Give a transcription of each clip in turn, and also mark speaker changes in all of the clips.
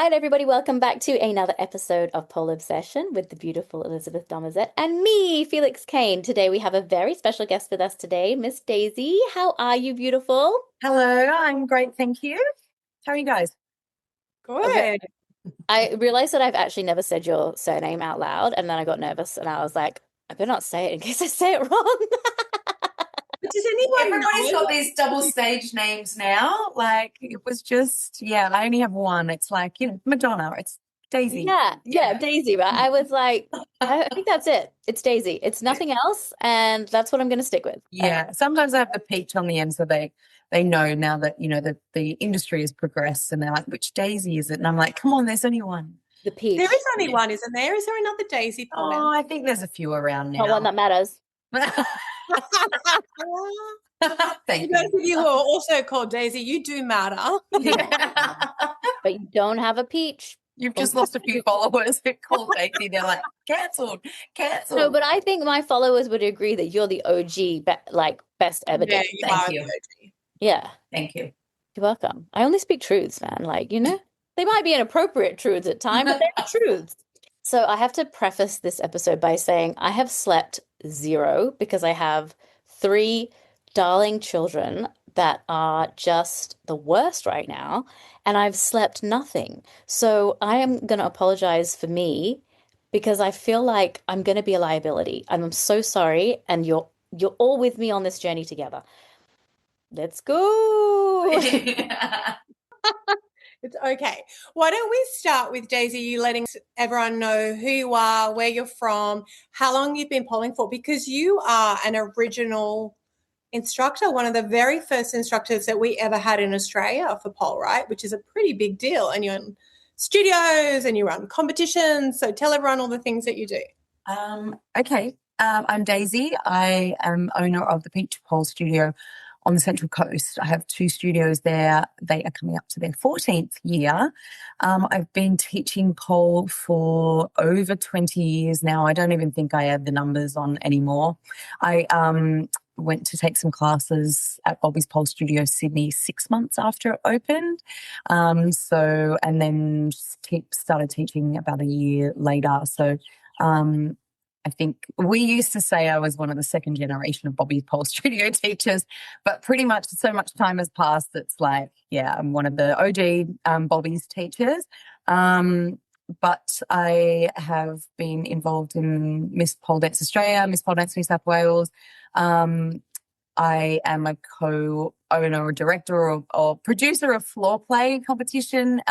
Speaker 1: right, everybody, welcome back to another episode of Pole Obsession with the beautiful Elizabeth Domazet and me, Felix Cane. Today we have a very special guest with us today, Miss Daisy. How are you, beautiful?
Speaker 2: Hello, I'm great, thank you. How are you guys?
Speaker 1: Okay.
Speaker 3: Good.
Speaker 1: I realized that I've actually never said your surname out loud, and then I got nervous and I was like, I better not say it in case I say it wrong.
Speaker 3: But does anyone
Speaker 2: Everybody's
Speaker 3: know?
Speaker 2: got these double stage names now. Like it was just, I only have one. It's like, Madonna. It's Daisy.
Speaker 1: Yeah, Daisy, right? I was like, I think that's it. It's Daisy. It's nothing else, and that's what I'm going to stick with.
Speaker 2: Yeah. Sometimes I have the peach on the end so they know now that, the industry has progressed and they're like, which Daisy is it? And I'm like, come on, there's only one.
Speaker 1: The peach.
Speaker 3: There is only one, isn't there? Is there another Daisy
Speaker 2: Oh,
Speaker 3: Paul?
Speaker 2: I think there's a few around
Speaker 1: Not one
Speaker 2: now.
Speaker 1: that matters.
Speaker 2: Thank
Speaker 3: Those
Speaker 2: you.
Speaker 3: of you who are also called Daisy, you do matter.
Speaker 1: But you don't have a peach.
Speaker 2: You've just lost a few followers. They're called Daisy. They're like, cancelled.
Speaker 1: No, but I think my followers would agree that you're the OG, best ever
Speaker 3: Yeah,
Speaker 1: Daisy.
Speaker 3: you
Speaker 2: Thank
Speaker 3: are
Speaker 2: you.
Speaker 3: the OG.
Speaker 1: Yeah,
Speaker 2: Thank you.
Speaker 1: you're welcome. I only speak truths, man. They might be inappropriate truths at times, but they're truths. So I have to preface this episode by saying I have slept zero because I have three darling children that are just the worst right now, and I've slept nothing. So I am going to apologize for me because I feel like I'm going to be a liability. And I'm so sorry, and you're all with me on this journey together. Let's go.
Speaker 3: It's okay. Why don't we start with Daisy, you letting everyone know who you are, where you're from, how long you've been polling for, because you are an original instructor, one of the very first instructors that we ever had in Australia for pole, right? Which is a pretty big deal. And you're in studios and you run competitions. So tell everyone all the things that you do.
Speaker 2: Okay. I'm Daisy. I am owner of the Peach Pole Studio on the Central Coast. I have two studios there. They are coming up to their 14th year. I've been teaching pole for over 20 years now. I don't even think I have the numbers on anymore. I went to take some classes at Bobby's Pole Studio Sydney 6 months after it opened. And then started teaching about a year later. So I think we used to say I was one of the second generation of Bobby's Pole Studio teachers, but pretty much so much time has passed. It's like, I'm one of the OG Bobby's teachers. But I have been involved in Miss Pole Dance Australia, Miss Pole Dance New South Wales. I am a co-owner or director or producer of floor play competition,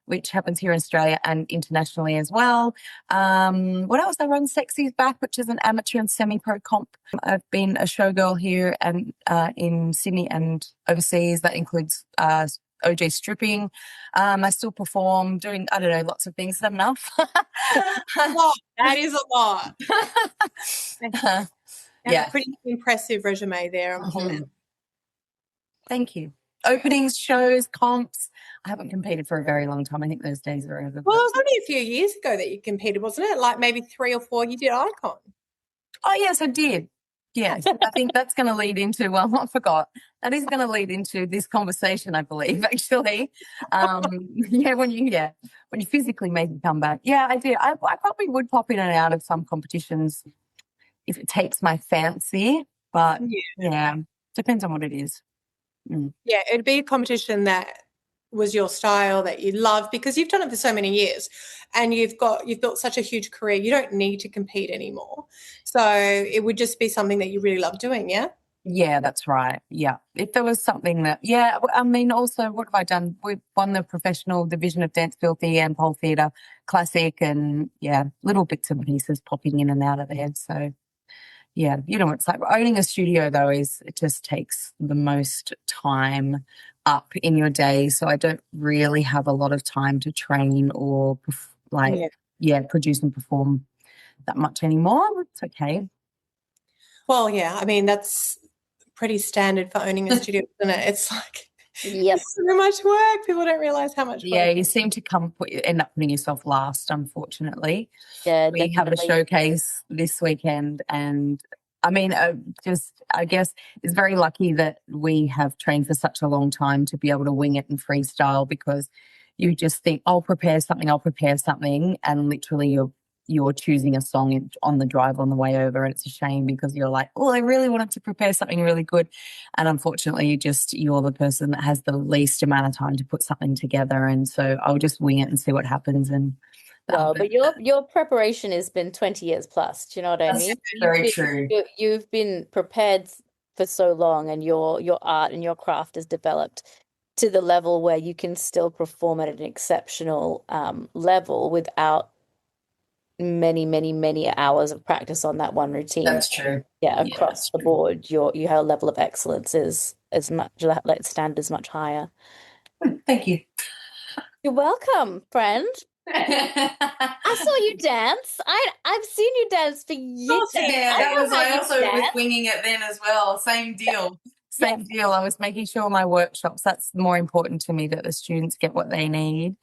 Speaker 2: which happens here in Australia and internationally as well. What else? I run Sexy's Back, which is an amateur and semi-pro comp. I've been a showgirl here and in Sydney and overseas. That includes OJ stripping. I still perform, doing, lots of things. Is that enough?
Speaker 3: A lot. That is a lot.
Speaker 2: Yeah.
Speaker 3: A pretty impressive resume there.
Speaker 2: Thank you. Openings, shows, comps. I haven't competed for a very long time. I think those days are over.
Speaker 3: Well, it was only a few years ago that you competed, wasn't it? Like maybe 3 or 4 you did Icon.
Speaker 2: Oh, yes, I did. Yes, I think that's going to lead into, I forgot. That is going to lead into this conversation, I believe, actually. When you physically make a comeback. Yeah, I did. I probably would pop in and out of some competitions if it takes my fancy, but depends on what it is.
Speaker 3: Yeah, it'd be a competition that was your style, that you love, because you've done it for so many years and you've built such a huge career. You don't need to compete anymore. So it would just be something that you really love doing, yeah?
Speaker 2: Yeah, that's right. Yeah. If there was something that, also what have I done? We've won the professional division of Dance Filthy and Pole Theatre Classic and, little bits and pieces popping in and out of there. So, it's like owning a studio, though, it just takes the most time up in your day. So I don't really have a lot of time to train or produce and perform that much anymore. It's okay.
Speaker 3: Well, yeah, I mean, that's pretty standard for owning a studio, isn't it? It's like,
Speaker 1: Yes.
Speaker 3: so much work. People don't realize how much work.
Speaker 2: Yeah, you seem to end up putting yourself last, unfortunately.
Speaker 1: Yeah,
Speaker 2: we have a showcase this weekend, and I guess it's very lucky that we have trained for such a long time to be able to wing it and freestyle, because you just think, I'll prepare something, and literally you're choosing a song on the drive on the way over, and it's a shame because you're like, oh, I really wanted to prepare something really good, and unfortunately you're the person that has the least amount of time to put something together, and so I'll just wing it and see what happens. And
Speaker 1: Well, but your preparation has been 20 years plus. Do you know what I
Speaker 2: that's
Speaker 1: mean?
Speaker 2: very true.
Speaker 1: You've been prepared for so long, and your art and your craft has developed to the level where you can still perform at an exceptional level without many, many, many hours of practice on that one routine.
Speaker 2: That's true.
Speaker 1: Yeah,
Speaker 2: Yeah,
Speaker 1: across
Speaker 2: that's
Speaker 1: the
Speaker 2: true.
Speaker 1: board, you have a level of excellence is as much, like standard is much higher.
Speaker 2: Thank you.
Speaker 1: You're welcome, friend. I saw you dance. I've seen you dance for years.
Speaker 2: Yeah, I also was winging it then as well. Same deal. Same deal. I was making sure my workshops, that's more important to me, that the students get what they need.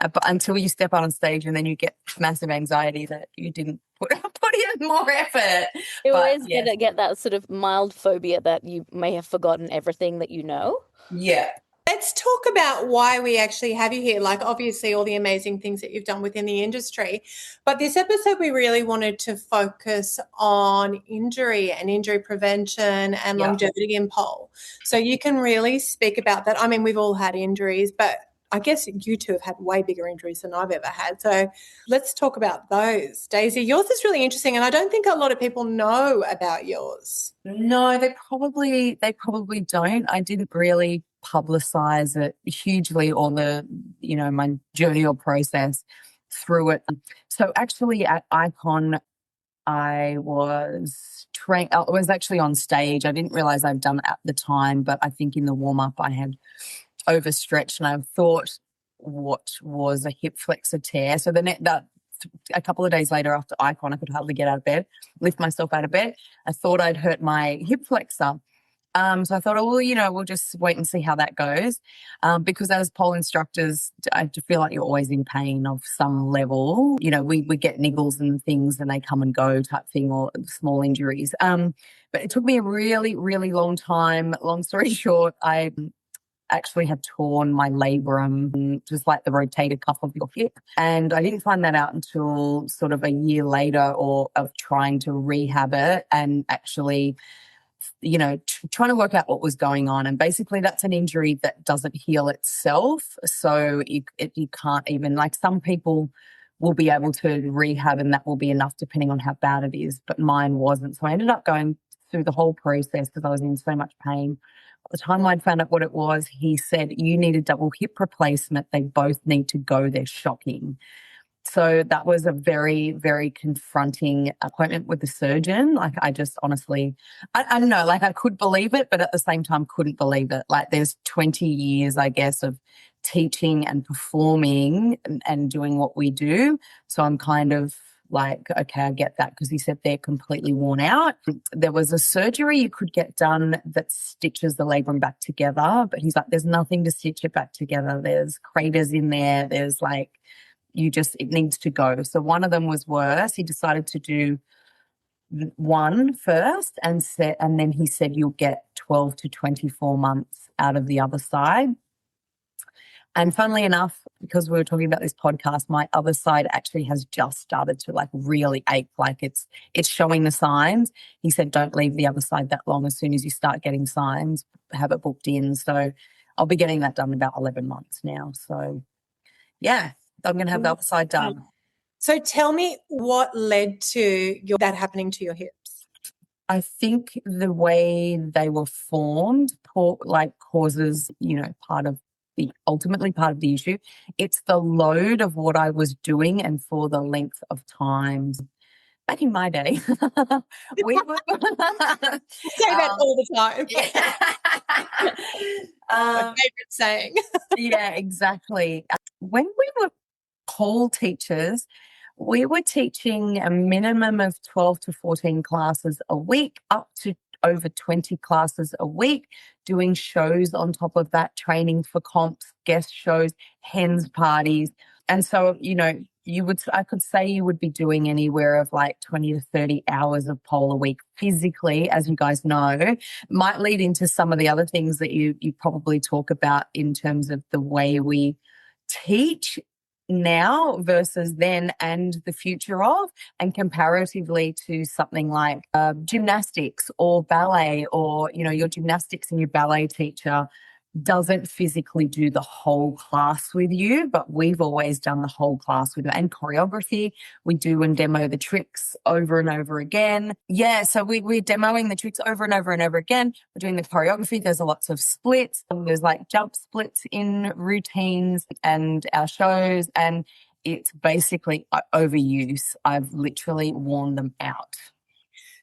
Speaker 2: But until you step on stage, and then you get massive anxiety that you didn't put in more effort.
Speaker 1: You always get that sort of mild phobia that you may have forgotten everything that you know.
Speaker 2: Yeah.
Speaker 3: Let's talk about why we actually have you here. Like, obviously, all the amazing things that you've done within the industry. But this episode, we really wanted to focus on injury and injury prevention and longevity in pole. So you can really speak about that. I mean, we've all had injuries, but I guess you two have had way bigger injuries than I've ever had. So let's talk about those. Daisy, yours is really interesting, and I don't think a lot of people know about yours.
Speaker 2: No, they probably don't. I didn't really publicize it hugely, or my journey or process through it. So actually at Icon, I was actually on stage. I didn't realize I'd done it at the time, but I think in the warm-up I had overstretched, and I thought what was a hip flexor tear. So a couple of days later after Icon, I could hardly get out of bed, lift myself out of bed. I thought I'd hurt my hip flexor. So I thought, we'll just wait and see how that goes. Because as pole instructors, I feel like you're always in pain of some level. We get niggles and things, and they come and go type thing, or small injuries. But it took me a really, really long time. Long story short, I actually had torn my labrum, just like the rotator cuff of your hip. And I didn't find that out until sort of a year later, or of trying to rehab it and actually, trying to work out what was going on. And basically that's an injury that doesn't heal itself. So you can't even, like, some people will be able to rehab and that will be enough depending on how bad it is, but mine wasn't. So I ended up going through the whole process because I was in so much pain. By the time I'd found out what it was, he said, you need a double hip replacement. They both need to go. They're shocking. So that was a very, very confronting appointment with the surgeon. Like, I just honestly, I don't know, like, I could believe it, but at the same time couldn't believe it. Like, there's 20 years, I guess, of teaching and performing and doing what we do. So I'm kind of like, okay, I get that, because he said they're completely worn out. There was a surgery you could get done that stitches the labrum back together, but he's like, there's nothing to stitch it back together. There's craters in there. There's like, it needs to go. So one of them was worse. He decided to do one first, and then he said, you'll get 12 to 24 months out of the other side. And funnily enough, because we were talking about this podcast, my other side actually has just started to like really ache, like it's showing the signs. He said, don't leave the other side that long. As soon as you start getting signs, have it booked in. So I'll be getting that done in about 11 months now. So yeah, I'm going to have the other side done.
Speaker 3: So tell me what led to that happening to your hips.
Speaker 2: I think the way they were formed causes, ultimately part of the issue. It's the load of what I was doing and for the length of time. Back in my day, we were
Speaker 3: say that all the time.
Speaker 2: Yeah.
Speaker 3: My favorite saying.
Speaker 2: Yeah, exactly. When we were pole teachers, we were teaching a minimum of 12 to 14 classes a week, up to over 20 classes a week, doing shows on top of that, training for comps, guest shows, hens parties. And so, I could say you would be doing anywhere of like 20 to 30 hours of pole a week physically, as you guys know. Might lead into some of the other things that you probably talk about in terms of the way we teach now versus then and the future of, and comparatively to something like gymnastics or ballet, or, you know, your gymnastics and your ballet teacher doesn't physically do the whole class with you, but we've always done the whole class with you. And choreography, we do and demo the tricks over and over again. Yeah, so we're demoing the tricks over and over and over again. We're doing the choreography. There's lots of splits. There's like jump splits in routines and our shows, and it's basically overuse. I've literally worn them out.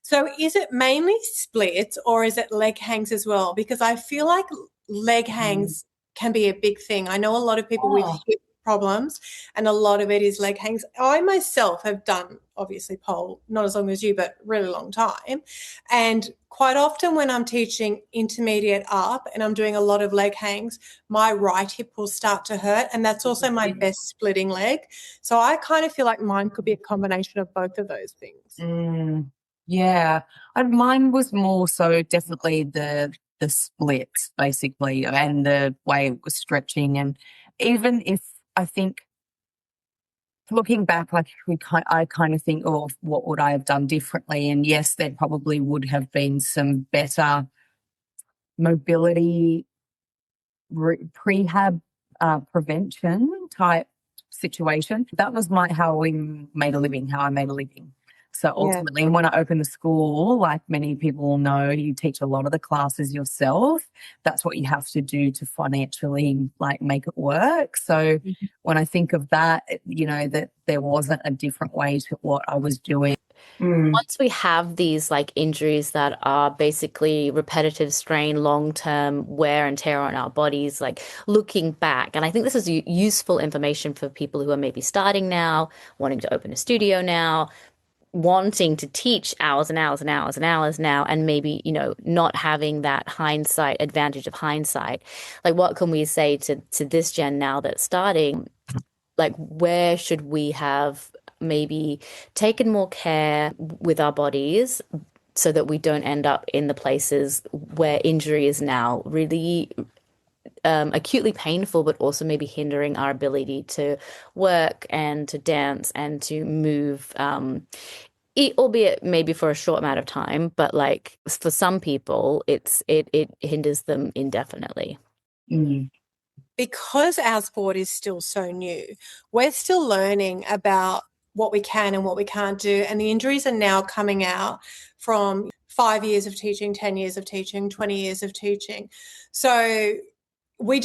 Speaker 3: So is it mainly splits or is it leg hangs as well? Because I feel like leg hangs can be a big thing. I know a lot of people with hip problems, and a lot of it is leg hangs. I myself have done, obviously, pole, not as long as you, but really long time. And quite often when I'm teaching intermediate up and I'm doing a lot of leg hangs, my right hip will start to hurt, and that's also my best splitting leg. So I kind of feel like mine could be a combination of both of those things.
Speaker 2: Yeah, and mine was more so definitely the splits basically, and the way it was stretching. And even if I think looking back, like I kind of think, oh, what would I have done differently? And yes, there probably would have been some better mobility prehab prevention type situation. That was how I made a living. So ultimately, when I opened the school, like many people will know, you teach a lot of the classes yourself. That's what you have to do to financially like make it work. So when I think of that, you know, that there wasn't a different way to what I was doing.
Speaker 1: Once we have these like injuries that are basically repetitive strain, long-term wear and tear on our bodies, like looking back, and I think this is useful information for people who are maybe starting now, wanting to open a studio now, wanting to teach hours and hours and hours and hours now, and maybe, you know, not having that hindsight advantage of hindsight. Like, what can we say to this gen now that's starting? Like, where should we have maybe taken more care with our bodies so that we don't end up in the places where injury is now really acutely painful, but also maybe hindering our ability to work and to dance and to move, albeit maybe for a short amount of time, but like for some people, it hinders them indefinitely.
Speaker 3: Because our sport is still so new, we're still learning about what we can and what we can't do. And the injuries are now coming out from 5 years of teaching, 10 years of teaching, 20 years of teaching. So we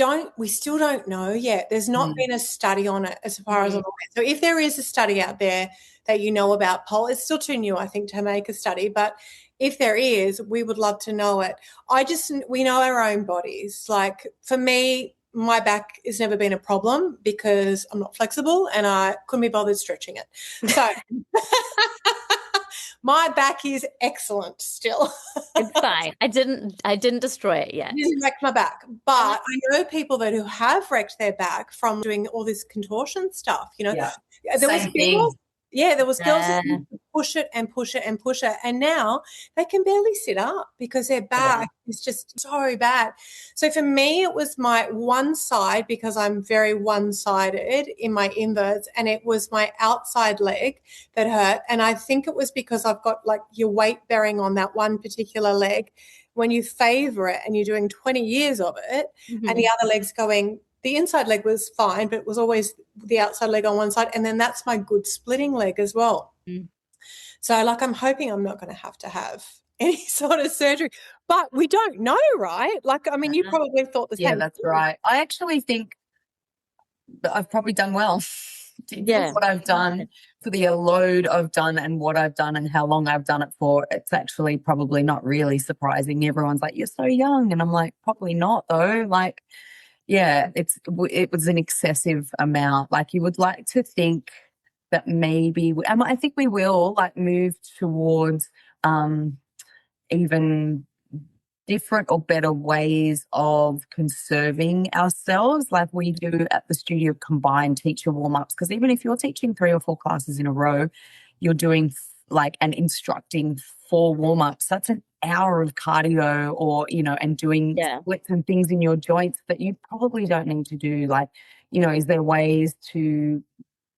Speaker 3: still don't know yet. There's not been a study on it as far as I'm aware. So if there is a study out there that you know about pole, it's still too new, I think, to make a study. But if there is, we would love to know it. We know our own bodies. Like for me, my back has never been a problem because I'm not flexible and I couldn't be bothered stretching it. So my back is excellent still.
Speaker 1: It's fine. I didn't destroy it yet.
Speaker 3: I didn't wreck my back. But I know people who have wrecked their back from doing all this contortion stuff, you know.
Speaker 2: Yeah.
Speaker 3: There was girls, there was girls
Speaker 1: Yeah.
Speaker 3: who push it and push it and push it, and now they can barely sit up because their back is just so bad. So for me, it was my one side, because I'm very one-sided in my inverts, and it was my outside leg that hurt. And I think it was because I've got like your weight bearing on that one particular leg. When you favor it and you're doing 20 years of it, and the other leg's going, the inside leg was fine, but it was always the outside leg on one side. And then that's my good splitting leg as well. So like, I'm hoping I'm not going to have any sort of surgery, but we don't know, right? Like, I mean, you probably thought the same.
Speaker 2: Yeah, that's right. I actually think that I've probably done well. What I've done, for the load I've done and what I've done and how long I've done it for, it's actually probably not really surprising. Everyone's like, you're so young. And I'm like, probably not though. Like, yeah, it was an excessive amount. Like, you would like to think that maybe, and I think we will like move towards even different or better ways of conserving ourselves, like we do at the studio, combined teacher warm-ups. Because even if you're teaching 3 or 4 classes in a row, you're doing like and instructing 4 warm-ups, that's an hour of cardio, or, you know, and doing splits and things in your joints that you probably don't need to do. Like, you know, is there ways to,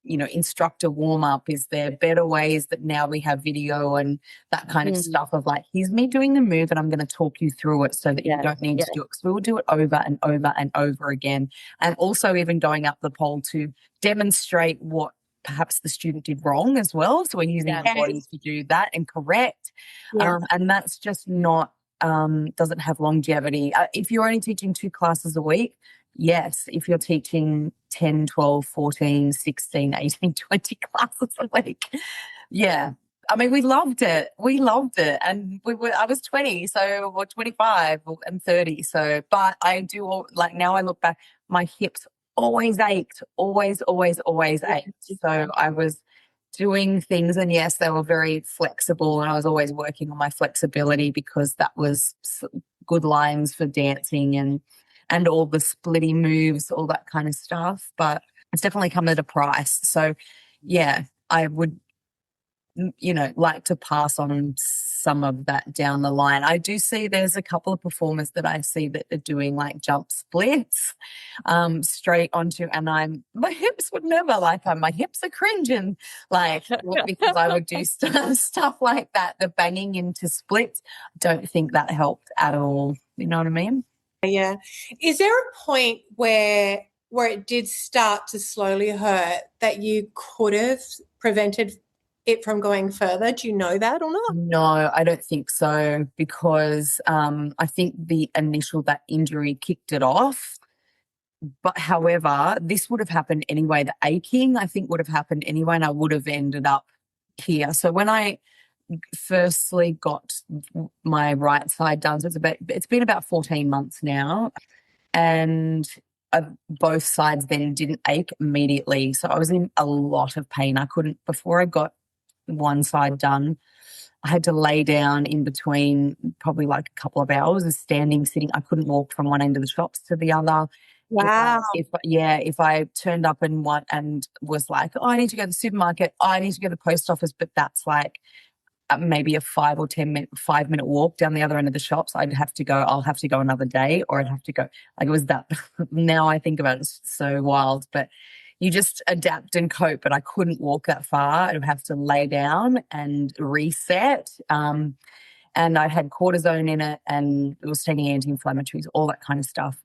Speaker 2: you know, instruct a warm-up? Is there better ways that now we have video and that kind of stuff of like, here's me doing the move and I'm going to talk you through it so that you don't need to do it, because we will do it over and over and over again. And also even going up the pole to demonstrate what perhaps the student did wrong as well. So we're using our body to do that and correct. And that's just not, doesn't have longevity. If you're only teaching 2 classes a week, yes. If you're teaching 10, 12, 14, 16, 18, 20 classes a week, yeah. I mean, we loved it. And I was 20, so, or 25 and 30. So, but I do, like, now I look back, my hips always ached, always ached. So I was doing things, and yes, they were very flexible, and I was always working on my flexibility because that was good lines for dancing and all the splitty moves, all that kind of stuff. But it's definitely come at a price. So, yeah, I would, you know, like to pass on some of that down the line. I do see there's a couple of performers that I see that are doing like jump splits straight onto, and my hips would never, like, my hips are cringing, like, because I would do stuff like that. The banging into splits, don't think that helped at all. You know what I mean?
Speaker 3: Yeah. Is there a point where it did start to slowly hurt that you could have prevented it from going further? Do you know that or not?
Speaker 2: No, I don't think so, because I think that injury kicked it off. But however, this would have happened anyway. The aching, I think, would have happened anyway, and I would have ended up here. So when I firstly got my right side done, so it's been about 14 months now, and both sides then didn't ache immediately. So I was in a lot of pain. I couldn't, before I got one side done, I had to lay down in between probably like a couple of hours of standing, sitting. I couldn't walk from one end of the shops to the other.
Speaker 3: Wow.
Speaker 2: If I turned up and was like, oh, I need to go to the supermarket, oh, I need to go to the post office, but that's like maybe a 5-minute walk down the other end of the shops, I'll have to go another day, or I'd have to go, like, it was that. Now I think about it, it's so wild, but you just adapt and cope. But I couldn't walk that far. I'd have to lay down and reset. And I had cortisone in it, and it was taking anti-inflammatories, all that kind of stuff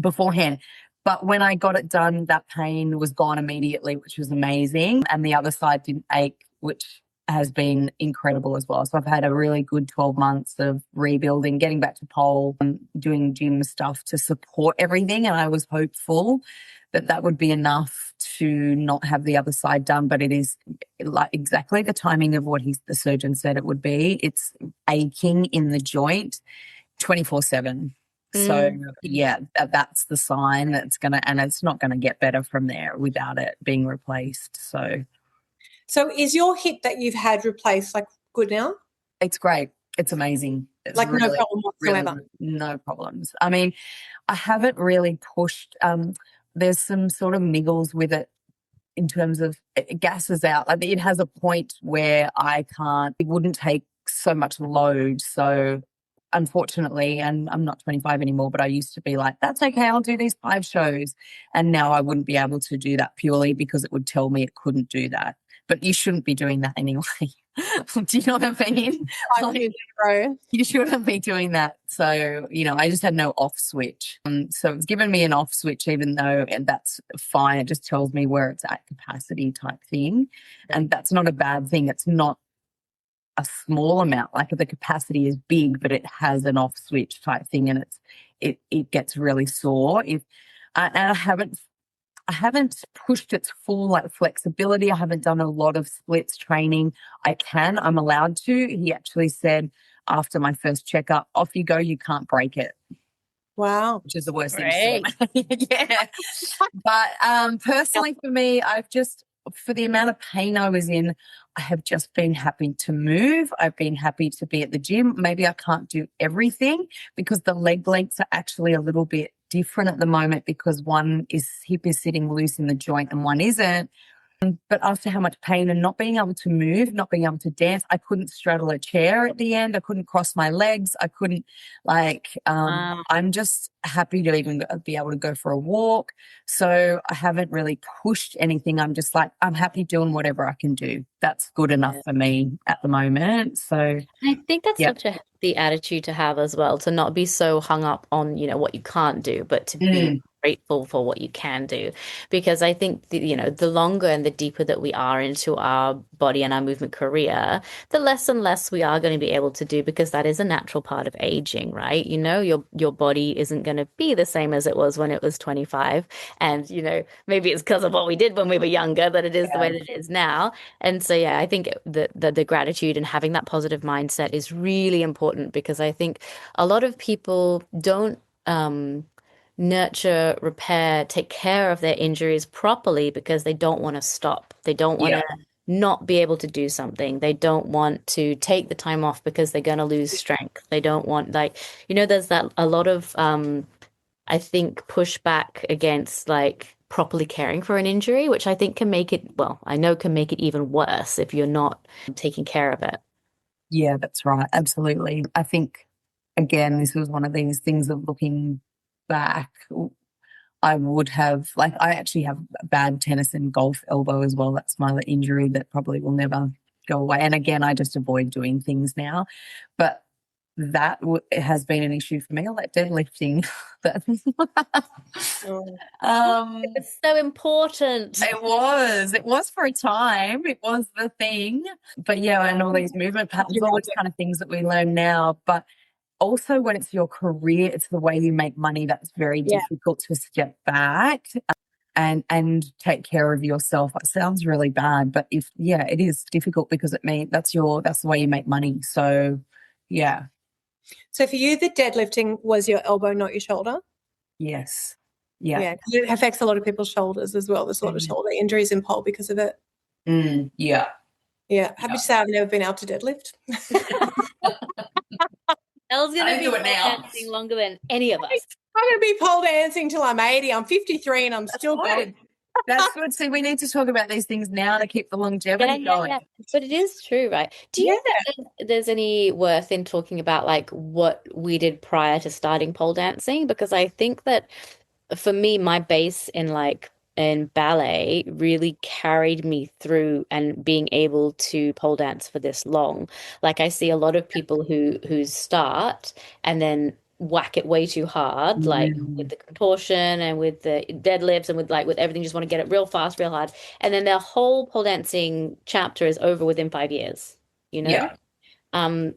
Speaker 2: beforehand. But when I got it done, that pain was gone immediately, which was amazing. And the other side didn't ache, which has been incredible as well. So I've had a really good 12 months of rebuilding, getting back to pole, doing gym stuff to support everything. And I was hopeful that that would be enough to not have the other side done. But it is like exactly the timing of what the surgeon said it would be. It's aching in the joint 24/7. So, yeah, that's the sign that's and it's not going to get better from there without it being replaced.
Speaker 3: So is your hip that you've had replaced like good now?
Speaker 2: It's great. It's amazing. It's
Speaker 3: like really, no problem whatsoever?
Speaker 2: Really, no problems. I mean, I haven't really pushed. There's some sort of niggles with it in terms of it gasses out. Like, it has a point where it wouldn't take so much load. So unfortunately, and I'm not 25 anymore, but I used to be like, that's okay, I'll do these 5 shows. And now I wouldn't be able to do that purely because it would tell me it couldn't do that. But you shouldn't be doing that anyway. Do you know what I mean? You shouldn't be doing that. So, I just had no off switch. So it's given me an off switch, even though, and that's fine. It just tells me where it's at capacity type thing. And that's not a bad thing. It's not a small amount. Like, the capacity is big, but it has an off switch type thing, and it gets really sore. And I haven't pushed its full like flexibility. I haven't done a lot of splits training. I'm allowed to. He actually said after my first checkup, off you go, you can't break it.
Speaker 3: Wow.
Speaker 2: Which is the worst thing to say. Yeah. But personally for me, for the amount of pain I was in, I have just been happy to move. I've been happy to be at the gym. Maybe I can't do everything because the leg lengths are actually a little bit different at the moment, because one hip is sitting loose in the joint and one isn't. But after how much pain and not being able to move, not being able to dance, I couldn't straddle a chair at the end. I couldn't cross my legs. I couldn't I'm just happy to even be able to go for a walk. So I haven't really pushed anything. I'm just like, I'm happy doing whatever I can do. That's good enough for me at the moment. So
Speaker 1: I think that's
Speaker 2: yeah.
Speaker 1: such a healthy attitude to have as well, to not be so hung up on, what you can't do, but to be grateful for what you can do. Because I think, the longer and the deeper that we are into our body and our movement career, the less and less we are going to be able to do, because that is a natural part of aging, right? Your body isn't going to be the same as it was when it was 25. And, maybe it's because of what we did when we were younger that it is the way that it is now. And so, yeah, I think the gratitude and having that positive mindset is really important, because I think a lot of people don't nurture, repair, take care of their injuries properly because they don't want to stop. They don't want to not be able to do something. They don't want to take the time off because they're going to lose strength. They don't want, there's that a lot of I think pushback against like properly caring for an injury, which I think can make it, well, I know can make it even worse if you're not taking care of it.
Speaker 2: Yeah, that's right. Absolutely. I think, again, this was one of these things of looking back. I would have, like, I actually have a bad tennis and golf elbow as well. That's my injury that probably will never go away. And again, I just avoid doing things now. But that it has been an issue for me. I like deadlifting. But
Speaker 1: It's so important.
Speaker 2: It was for a time. It was the thing. But yeah, and all these movement patterns, all these kind of things that we learn now. But also when it's your career, it's the way you make money that's very difficult to step back and take care of yourself. It sounds really bad, but it is difficult because that's the way you make money. So yeah.
Speaker 3: So for you, the deadlifting was your elbow, not your shoulder?
Speaker 2: Yes. Yeah.
Speaker 3: Yeah, it affects a lot of people's shoulders as well. There's a lot of shoulder injuries in pole because of it.
Speaker 2: Yeah.
Speaker 3: Yeah. Happy to say I've never been able to deadlift.
Speaker 1: Elle's going to be pole dancing longer than any of us.
Speaker 3: I'm going to be pole dancing till I'm 80. I'm 53 and I'm still going.
Speaker 2: That's good. See, we need to talk about these things now to keep the longevity going. Yeah.
Speaker 1: But it is true, right? Do you think there's any worth in talking about like what we did prior to starting pole dancing? Because I think that for me, my base in ballet really carried me through and being able to pole dance for this long. Like I see a lot of people who start and then whack it way too hard, like with the contortion and with the deadlifts and with everything, just want to get it real fast, real hard. And then their whole pole dancing chapter is over within 5 years,
Speaker 2: Yeah.
Speaker 1: I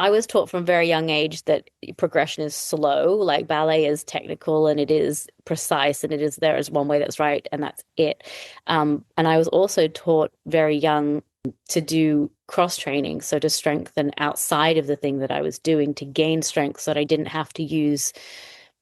Speaker 1: was taught from a very young age that progression is slow. Like ballet is technical and it is precise and there is one way that's right and that's it. And I was also taught very young to do cross training, so to strengthen outside of the thing that I was doing to gain strength so that I didn't have to use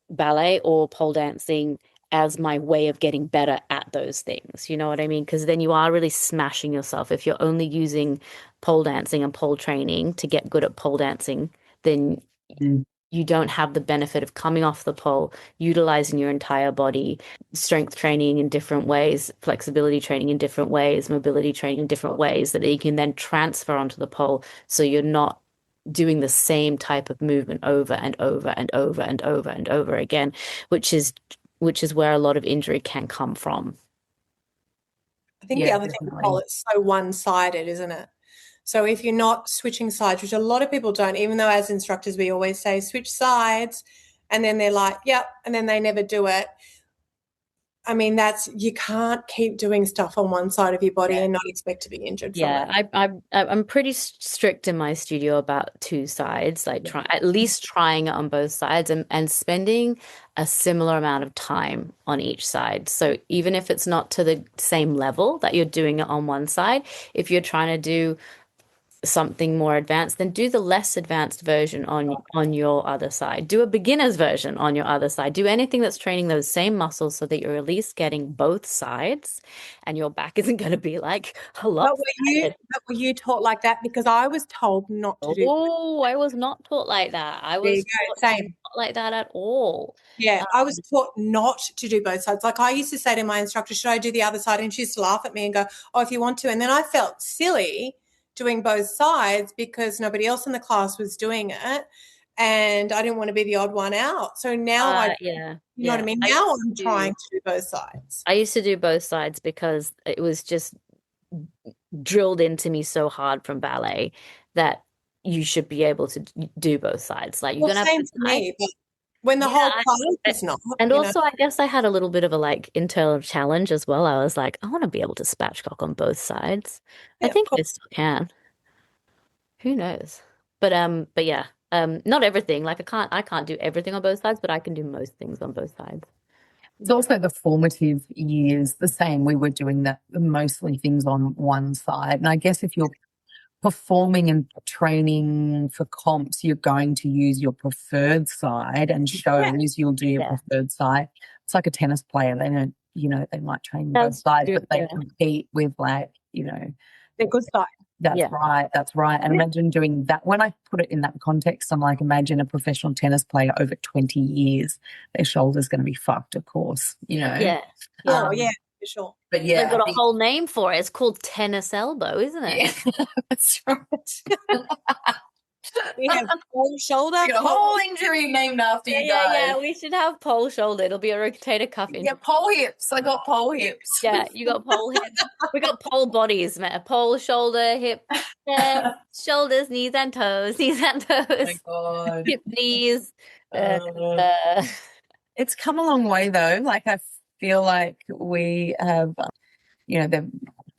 Speaker 1: ballet or pole dancing as my way of getting better at those things. You know what I mean? Because then you are really smashing yourself. If you're only using pole dancing and pole training to get good at pole dancing, then you don't have the benefit of coming off the pole, utilizing your entire body, strength training in different ways, flexibility training in different ways, mobility training in different ways that you can then transfer onto the pole so you're not doing the same type of movement over and over and over and over and over again, which is where a lot of injury can come from.
Speaker 3: I think the other thing, Nicole, it's so one-sided, isn't it? So if you're not switching sides, which a lot of people don't, even though as instructors we always say switch sides, and then they're like, yep, and then they never do it. I mean, you can't keep doing stuff on one side of your body and not expect to be injured from it.
Speaker 1: I'm pretty strict in my studio about two sides, like at least trying it on both sides and spending a similar amount of time on each side. So even if it's not to the same level that you're doing it on one side, if you're trying to do something more advanced, then do the less advanced version on your other side. Do a beginner's version on your other side. Do anything that's training those same muscles so that you're at least getting both sides and your back isn't going to be like a
Speaker 3: But
Speaker 1: lopsided.
Speaker 3: were you taught like that? Because I was told not to do.
Speaker 1: Oh, I was not taught like that. I
Speaker 3: There you
Speaker 1: was
Speaker 3: go.
Speaker 1: taught
Speaker 3: Same.
Speaker 1: not like that at all.
Speaker 3: Yeah, I was taught not to do both sides. Like I used to say to my instructor, should I do the other side? And she used to laugh at me and go, oh, if you want to. And then I felt silly doing both sides because nobody else in the class was doing it. And I didn't want to be the odd one out. So now
Speaker 1: Yeah,
Speaker 3: you know what I
Speaker 1: yeah.
Speaker 3: mean? Now I'm trying to do both sides.
Speaker 1: I used to do both sides because it was just drilled into me so hard from ballet that you should be able to do both sides. Like you're
Speaker 3: Well,
Speaker 1: gonna have
Speaker 3: same
Speaker 1: to
Speaker 3: for me. But when the whole class is not,
Speaker 1: and
Speaker 3: you know.
Speaker 1: also I guess I had a little bit of a like internal challenge as well. I was like, I want to be able to spatchcock on both sides. I
Speaker 3: Yeah, of
Speaker 1: think I
Speaker 3: course.
Speaker 1: still can. Who knows? But yeah, not everything. Like I can't do everything on both sides, but I can do most things on both sides.
Speaker 2: It's also the formative years, the same. We were doing that mostly things on one side. And I guess if you're performing and training for comps, you're going to use your preferred side, and shows you'll do your preferred side. It's like a tennis player. They don't, they might train both sides, but they compete with
Speaker 3: They're good side.
Speaker 2: That's right. That's right. And imagine doing that. When I put it in that context, I'm like, imagine a professional tennis player over 20 years. Their shoulder's going to be fucked, of course,
Speaker 1: Yeah.
Speaker 3: Oh, yeah, for sure.
Speaker 2: But yeah.
Speaker 1: They've got a whole name for it. It's called tennis elbow, isn't it?
Speaker 2: Yeah, that's right.
Speaker 3: We have pole shoulder.
Speaker 2: We got a whole injury named after you guys.
Speaker 1: Yeah, we should have pole shoulder. It'll be a rotator cuff injury.
Speaker 2: Yeah, pole hips. I got pole hips.
Speaker 1: Yeah, you got pole hips. We got pole bodies, man. Pole, shoulder, hip, shoulders, knees and toes, knees and toes.
Speaker 2: Oh my God.
Speaker 1: Hip, knees.
Speaker 2: It's come a long way though. Like I feel like we have,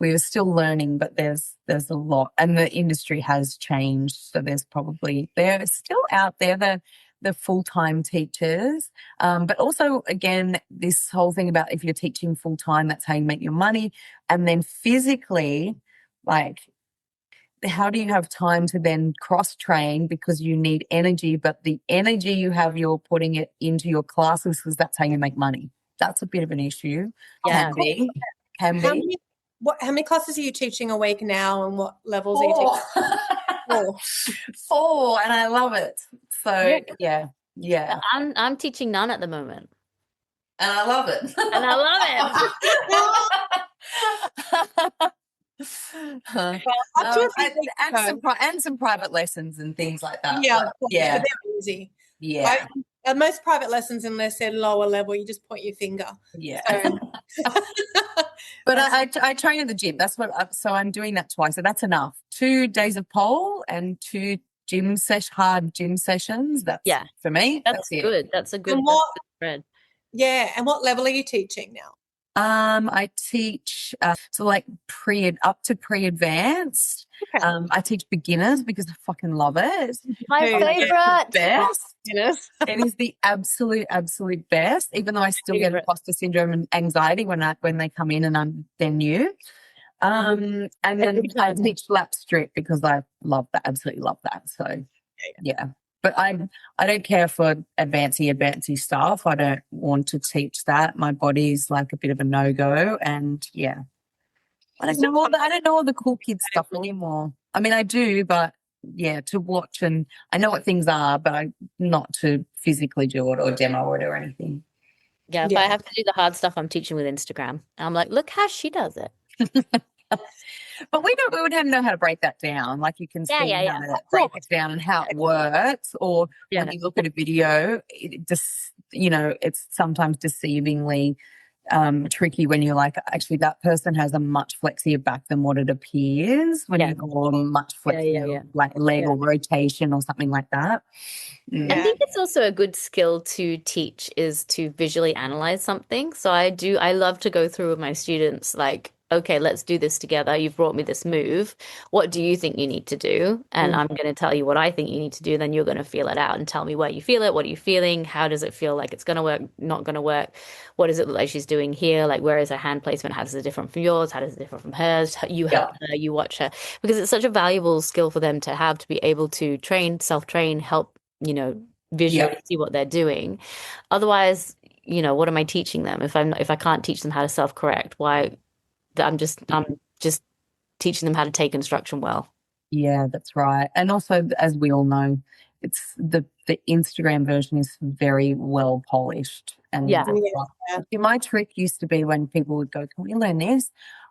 Speaker 2: we're still learning, but there's a lot, and the industry has changed. So they're still out there, the full-time teachers, but also again this whole thing about if you're teaching full-time, that's how you make your money, and then physically, like, how do you have time to then cross-train because you need energy, but the energy you have, you're putting it into your classes because that's how you make money. That's a bit of an issue.
Speaker 1: Yeah.
Speaker 2: Can be.
Speaker 3: How many classes are you teaching a week now, and what levels are you teaching?
Speaker 2: Four, and I love it. So yeah.
Speaker 1: I'm teaching none at the moment,
Speaker 2: and I love it.
Speaker 1: And I love it.
Speaker 2: And some private lessons and things like that.
Speaker 3: Yeah,
Speaker 2: but
Speaker 3: they're easy.
Speaker 2: Yeah.
Speaker 3: Most private lessons, unless they're lower level, you just point your finger.
Speaker 2: Yeah.
Speaker 3: So.
Speaker 2: But I train at the gym. That's so I'm doing that twice. So that's enough. 2 days of pole and 2 hard gym sessions. That's for me.
Speaker 1: That's good. That's a good spread.
Speaker 3: Yeah. And what level are you teaching now?
Speaker 2: I teach so like up to pre-advanced.
Speaker 3: Okay.
Speaker 2: I teach beginners because I fucking love it.
Speaker 1: My favorite.
Speaker 2: Best. It is the absolute best. Even though I still get imposter syndrome and anxiety when they come in and they're new. And then I teach lap strip because I love that. Absolutely love that. So yeah. But I don't care for advancey stuff. I don't want to teach that. My body's like a bit of a no-go, and I don't know all the cool kids stuff anymore. I mean, I do, but to watch, and I know what things are, but not to physically do it or demo it or anything.
Speaker 1: Yeah, if I have to do the hard stuff, I'm teaching with Instagram. I'm like, look how she does it.
Speaker 2: But we would have to know how to break that down. Like you can see how to break it down and how it works. Or when you look at a video, it's sometimes deceivingly tricky when you're like, actually, that person has a much flexier back than what it appears when you go much flexier, like leg or rotation or something like that.
Speaker 1: I think it's also a good skill to teach is to visually analyze something. So I love to go through with my students like okay, let's do this together. You've brought me this move. What do you think you need to do? And I'm going to tell you what I think you need to do. Then you're going to feel it out and tell me where you feel it. What are you feeling? How does it feel like it's going to work, not going to work? What does it look like she's doing here? Like, where is her hand placement? How does it different from yours? How does it differ from hers? You help her, you watch her. Because it's such a valuable skill for them to have, to be able to train, self-train, help, visually see what they're doing. Otherwise, what am I teaching them if I can't teach them how to self-correct? Why? I'm just teaching them how to take instruction well.
Speaker 2: Yeah, that's right. And also, as we all know, it's the Instagram version is very well polished. And my trick used to be when people would go, "Can we learn this?"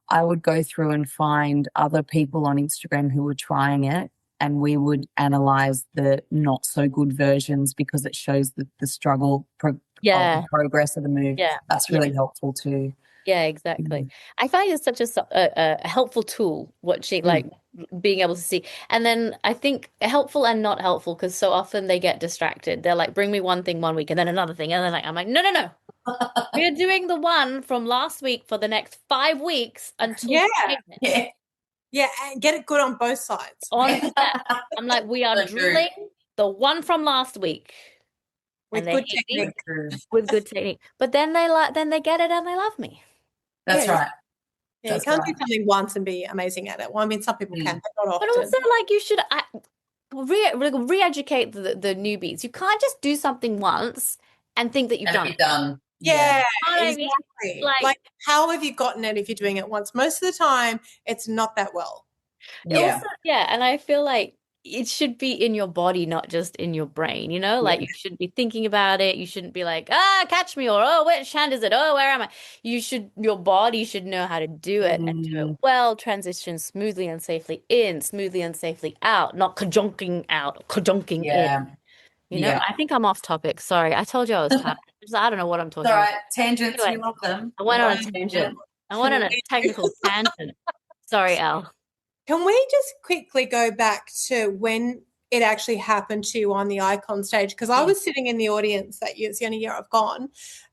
Speaker 2: I would go through and find other people on Instagram who were trying it, and we would analyze the not so good versions because it shows the struggle of the progress of the move.
Speaker 1: Yeah,
Speaker 2: that's really helpful too.
Speaker 1: Yeah, exactly. I find it's such a helpful tool watching, like being able to see. And then I think helpful and not helpful because so often they get distracted. They're like, bring me one thing one week and then another thing. And then I'm like, no. We're doing the one from last week for the next 5 weeks until
Speaker 3: Yeah, and get it good on both sides.
Speaker 1: I'm like, we are drilling the one from last week.
Speaker 3: With good technique.
Speaker 1: With good technique. But then they get it and they love me.
Speaker 2: That's right.
Speaker 3: Yeah, you can't do something once and be amazing at it. Well, I mean, some people can, but not often.
Speaker 1: But also, like, you should re-educate the newbies. You can't just do something once and think that you've done it.
Speaker 3: Yeah,
Speaker 1: exactly.
Speaker 3: Like, how have you gotten it if you're doing it once? Most of the time, it's not that well.
Speaker 1: Yeah. Also, and I feel like it should be in your body, not just in your brain, like you shouldn't be thinking about it. You shouldn't be like, catch me, or, oh, which hand is it? Oh, where am I? Your body should know how to do it and do it well, transition smoothly and safely in, smoothly and safely out, not kajonking out, kajonking in. I think I'm off topic. Sorry. I told you I was tired. I don't know what I'm talking about.
Speaker 2: All right, tangents, anyway, you love them.
Speaker 1: I went on a tangent. I went on a technical tangent. Sorry, Al.
Speaker 3: Can we just quickly go back to when it actually happened to you on the Icon stage? Because I was sitting in the audience that year. It's the only year I've gone.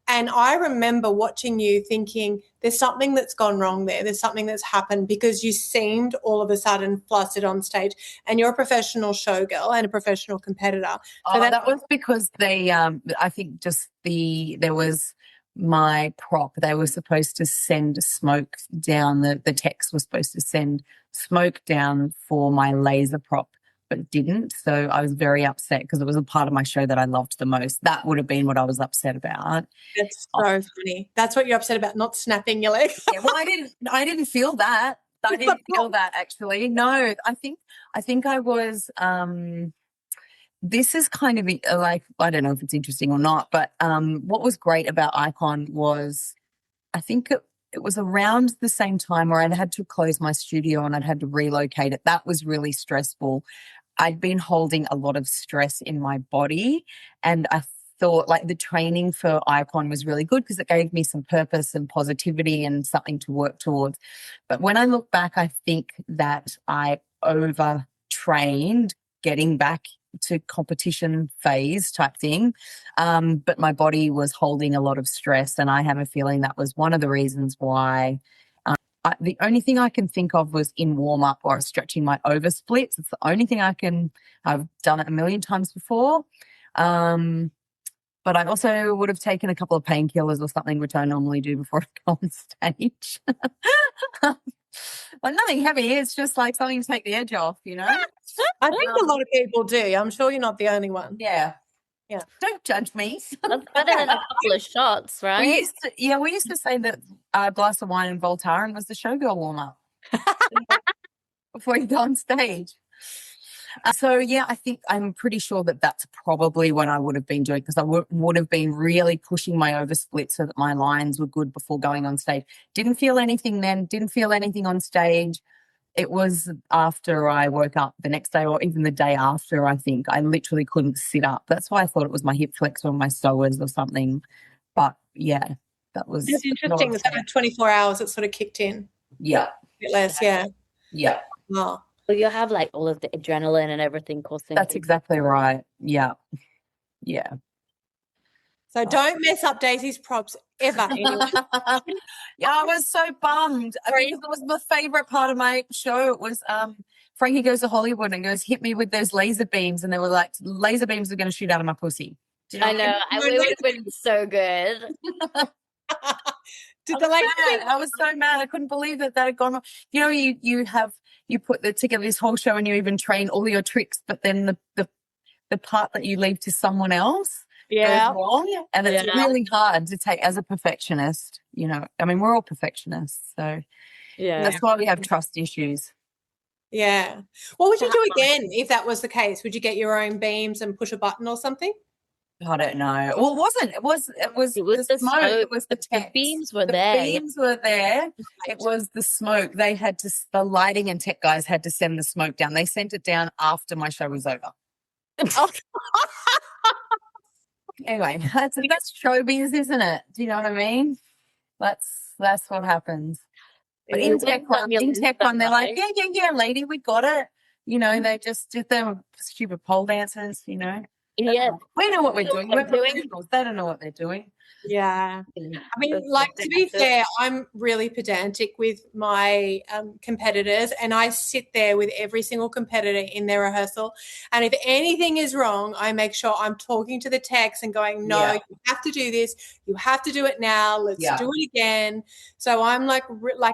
Speaker 3: And I remember watching you thinking, there's something that's gone wrong there. There's something that's happened because you seemed all of a sudden flustered on stage. And you're a professional showgirl and a professional competitor.
Speaker 2: So that was because I think there was my prop. They were supposed to send smoke down. The techs were supposed to send smoke down for my laser prop, but didn't. So I was very upset because it was a part of my show that I loved the most. That would have been what I was upset about.
Speaker 3: That's so funny. That's what you're upset about, not snapping your leg.
Speaker 2: Well, I didn't feel that. I didn't feel that actually. No, I think I was. This is kind of like, I don't know if it's interesting or not, but what was great about Icon was I think it was around the same time where I'd had to close my studio and I'd had to relocate it. That was really stressful. I'd been holding a lot of stress in my body, and I thought like the training for Icon was really good because it gave me some purpose and positivity and something to work towards. But when I look back, I think that I overtrained getting back to competition phase type thing. But my body was holding a lot of stress, and I have a feeling that was one of the reasons why. The only thing I can think of was in warm-up or stretching my oversplits. It's the only thing I've done it a million times before. But I also would have taken a couple of painkillers or something, which I normally do before I go on stage. Well, nothing heavy. It's just like something to take the edge off,
Speaker 3: I think a lot of people do. I'm sure you're not the only one.
Speaker 2: Yeah. Don't judge me.
Speaker 1: That's better than a couple of shots, right?
Speaker 2: We used to say that a glass of wine and Voltaren was the showgirl warm-up before you go on stage. I think I'm pretty sure that that's probably what I would have been doing because I would have been really pushing my oversplit so that my lines were good before going on stage. Didn't feel anything then, didn't feel anything on stage. It was after I woke up the next day or even the day after, I think. I literally couldn't sit up. That's why I thought it was my hip flexor or my psoas or something. But, yeah, that was...
Speaker 3: It's interesting that for 24 hours it sort of kicked in.
Speaker 2: Yeah.
Speaker 3: A bit less, yeah.
Speaker 2: Yeah.
Speaker 3: Oh.
Speaker 1: Well, you'll have like all of the adrenaline and everything coursing.
Speaker 2: That's exactly right. Yeah. Yeah.
Speaker 3: So don't mess up Daisy's props ever. Anyone.
Speaker 2: Yeah, I was so bummed. I mean, it was my favorite part of my show. It was Frankie Goes to Hollywood and goes, hit me with those laser beams. And they were like, laser beams are going to shoot out of my pussy. Do you know
Speaker 1: I know. It would have been so good.
Speaker 3: I
Speaker 2: was so mad. I couldn't believe that had gone on. You know, you put together this whole show and you even train all your tricks, but then the part that you leave to someone else goes wrong. And it's really hard to take as a perfectionist, you know. I mean, we're all perfectionists, so that's why we have trust issues.
Speaker 3: Yeah. What would you do again if that was the case? Would you get your own beams and push a button or something?
Speaker 2: I don't know. Well, it wasn't. It was the smoke. It was the
Speaker 1: beams were
Speaker 2: the
Speaker 1: there.
Speaker 2: Beams were there. It was the smoke. They had to. The lighting and tech guys had to send the smoke down. They sent it down after my show was over. Anyway, that's showbiz, isn't it? Do you know what I mean? That's what happens. But in tech one, they're like, yeah, lady, we got it. You know, they just did them stupid pole dancers, you know.
Speaker 1: Yeah.
Speaker 2: We know what we're doing. We're professionals. They don't know what they're doing.
Speaker 3: Yeah. I mean, like, to be fair, I'm really pedantic with my competitors, and I sit there with every single competitor in their rehearsal. And if anything is wrong, I make sure I'm talking to the techs and going, no, you have to do this. You have to do it now. Let's do it again. So I'm like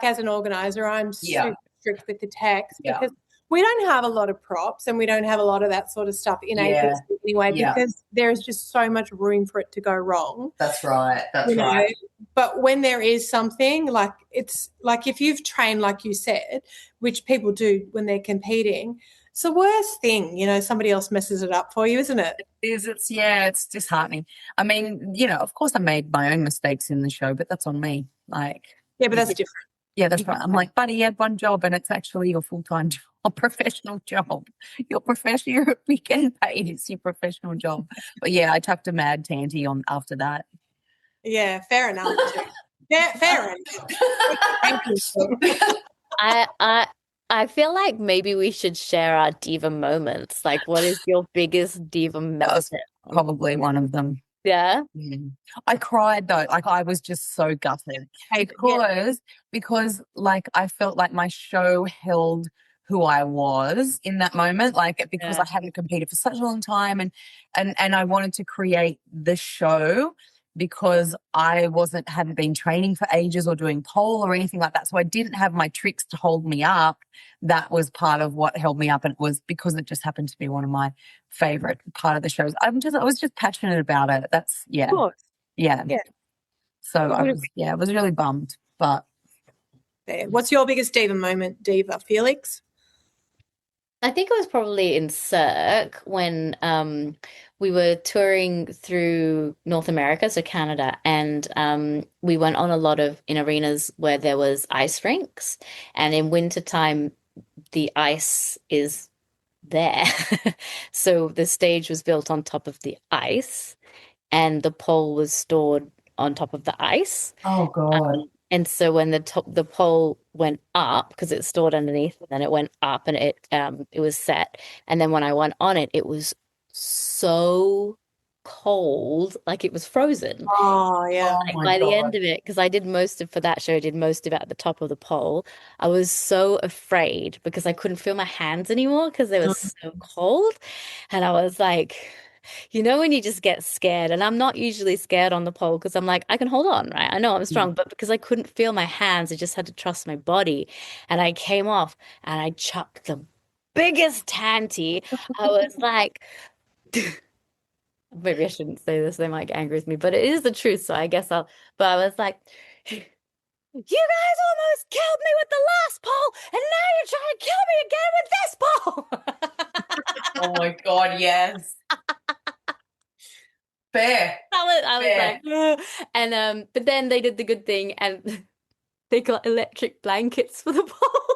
Speaker 3: as an organizer, I'm super strict with the techs because we don't have a lot of props and we don't have a lot of that sort of stuff in APC anyway because there's just so much room for it to go wrong.
Speaker 2: That's right. That's right.
Speaker 3: But when there is something like it's like if you've trained, like you said, which people do when they're competing, it's the worst thing, you know, somebody else messes it up for you, isn't it?
Speaker 2: It is. It's disheartening. I mean, you know, of course I made my own mistakes in the show, but that's on me. Like,
Speaker 3: yeah, but that's different.
Speaker 2: Yeah, that's right. I'm like, buddy, you had one job and it's actually your full-time job, professional job. You're getting paid. It's your professional job. But yeah, I tucked a mad tanty on after that.
Speaker 3: Yeah, fair enough. fair
Speaker 1: enough. I feel like maybe we should share our diva moments. Like, what is your biggest diva moment?
Speaker 2: That was probably one of them.
Speaker 1: Yeah.
Speaker 2: I cried though. Like I was just so gutted because like I felt like my show held who I was in that moment, like because I hadn't competed for such a long time and I wanted to create the show because I hadn't been training for ages or doing pole or anything like that. So I didn't have my tricks to hold me up. That was part of what held me up. And it was because it just happened to be one of my favorite part of the shows. I was just passionate about it. That's
Speaker 3: Of course.
Speaker 2: Yeah. So I was really bummed. But
Speaker 3: what's your biggest diva moment, Diva? Felix?
Speaker 1: I think it was probably in Cirque when we were touring through North America, so Canada, and we went on a lot in arenas where there was ice rinks, and in wintertime the ice is there. So the stage was built on top of the ice and the pole was stored on top of the ice.
Speaker 2: Oh God.
Speaker 1: And so when the pole went up, because it's stored underneath, then it went up and it was set. And then when I went on it, it was so cold, like it was frozen.
Speaker 3: Oh yeah.
Speaker 1: Like by the end of it, because I did most of it at the top of the pole. I was so afraid because I couldn't feel my hands anymore because they were so cold. And I was like, you know, when you just get scared, and I'm not usually scared on the pole because I'm like, I can hold on, right? I know I'm strong, but because I couldn't feel my hands, I just had to trust my body. And I came off and I chucked the biggest tanty. I was like, maybe I shouldn't say this, they might get angry with me, but it is the truth, so I guess but I was like, you guys almost killed me with the last pole, and now you're trying to kill me again with this pole.
Speaker 2: Oh my God, yes. Fair.
Speaker 1: I was like, and but then they did the good thing and they got electric blankets for the pole.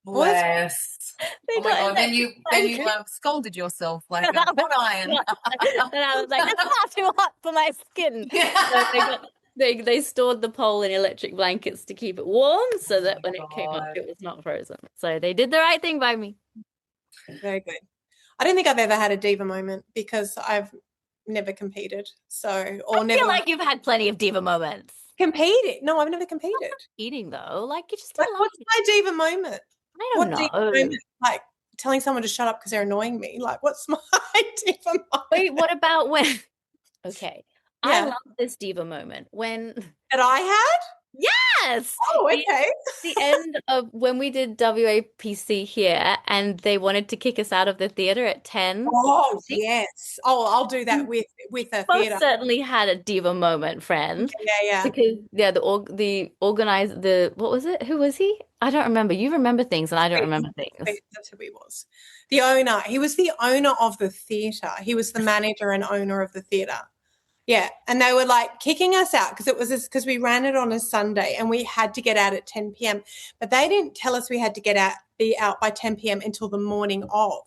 Speaker 2: Bless. Oh my God, then you scolded yourself like a hot iron.
Speaker 1: And I was like, it's far too hot for my skin. So they stored the pole in electric blankets to keep it warm so that when it came up, it was not frozen. So they did the right thing by me.
Speaker 3: Very good. I don't think I've ever had a diva moment because I've never competed. So,
Speaker 1: I feel like you've had plenty of diva moments.
Speaker 3: competed. No, I've never competed.
Speaker 1: Eating though, like you just
Speaker 3: Like, what's my diva moment?
Speaker 1: I don't know.
Speaker 3: Diva moment? Like telling someone to shut up because they're annoying me. Like, what's my diva moment?
Speaker 1: Wait, what about when? Okay, I
Speaker 3: Yeah.
Speaker 1: love this diva moment when
Speaker 3: That I had?
Speaker 1: yes.
Speaker 3: Oh, okay.
Speaker 1: The end of when we did WAPC here, and they wanted to kick us out of the theater at 10.
Speaker 3: Oh, yes. Oh, I'll do that with a
Speaker 1: Most
Speaker 3: theater.
Speaker 1: certainly had a diva moment, friend.
Speaker 3: Yeah.
Speaker 1: Because the organizer, what was it? Who was he? I don't remember. You remember things and I don't remember things.
Speaker 3: That's who he was. The owner. He was the owner of the theater. He was the manager and owner of the theater. Yeah, and they were like kicking us out because we ran it on a Sunday and we had to get out at 10 p.m. But they didn't tell us we had to be out by 10 p.m. until the morning of.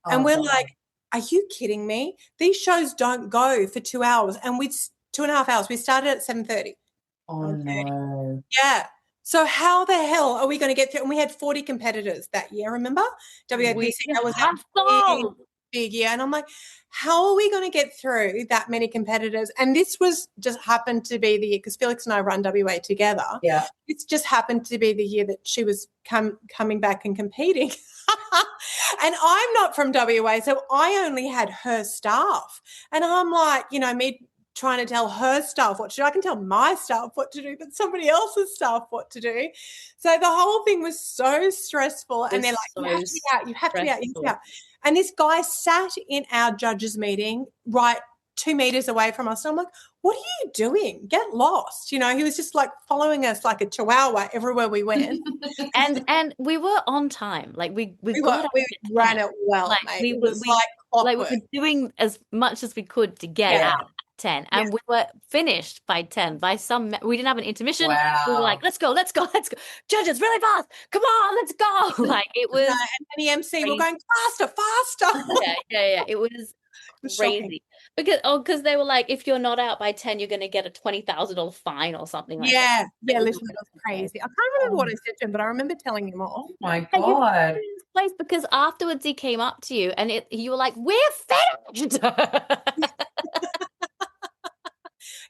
Speaker 3: And we're like, are you kidding me? These shows don't go for 2 hours, and 2.5 hours. We started at 7:30.
Speaker 2: Oh no.
Speaker 3: Yeah. So how the hell are we going to get through? And we had 40 competitors that year, remember? WAPC, that was a big year. And I'm like, how are we going to get through that many competitors? And this was just happened to be the year, because Felix and I run WA together.
Speaker 2: Yeah.
Speaker 3: It's just happened to be the year that she was coming back and competing. And I'm not from WA, so I only had her staff. And I'm like, me trying to tell her staff what to do. I can tell my staff what to do, but somebody else's staff what to do. So the whole thing was so stressful. And they're like, you have to be out, you have to be out, you have to be out. And this guy sat in our judges meeting right 2 meters away from us. And I'm like, what are you doing? Get lost. He was just like following us like a chihuahua everywhere we went.
Speaker 1: and we were on time. Like we
Speaker 3: ran it well,
Speaker 1: like,
Speaker 3: mate. It was like
Speaker 1: we were doing as much as we could to get out at 10, and we were finished by 10. We didn't have an intermission.
Speaker 2: Wow.
Speaker 1: We were like, let's go, judges, really fast, come on, let's go. Like it was,
Speaker 3: and the MC were going faster.
Speaker 1: yeah, it was crazy. Because they were like, if you're not out by 10, you're going to get a $20,000 fine or something like that.
Speaker 3: Yeah, listen, it was crazy. I can't remember what I said to him, but I remember telling him off.
Speaker 2: Oh my God.
Speaker 1: Place, because afterwards he came up to you and you were like, we're finished.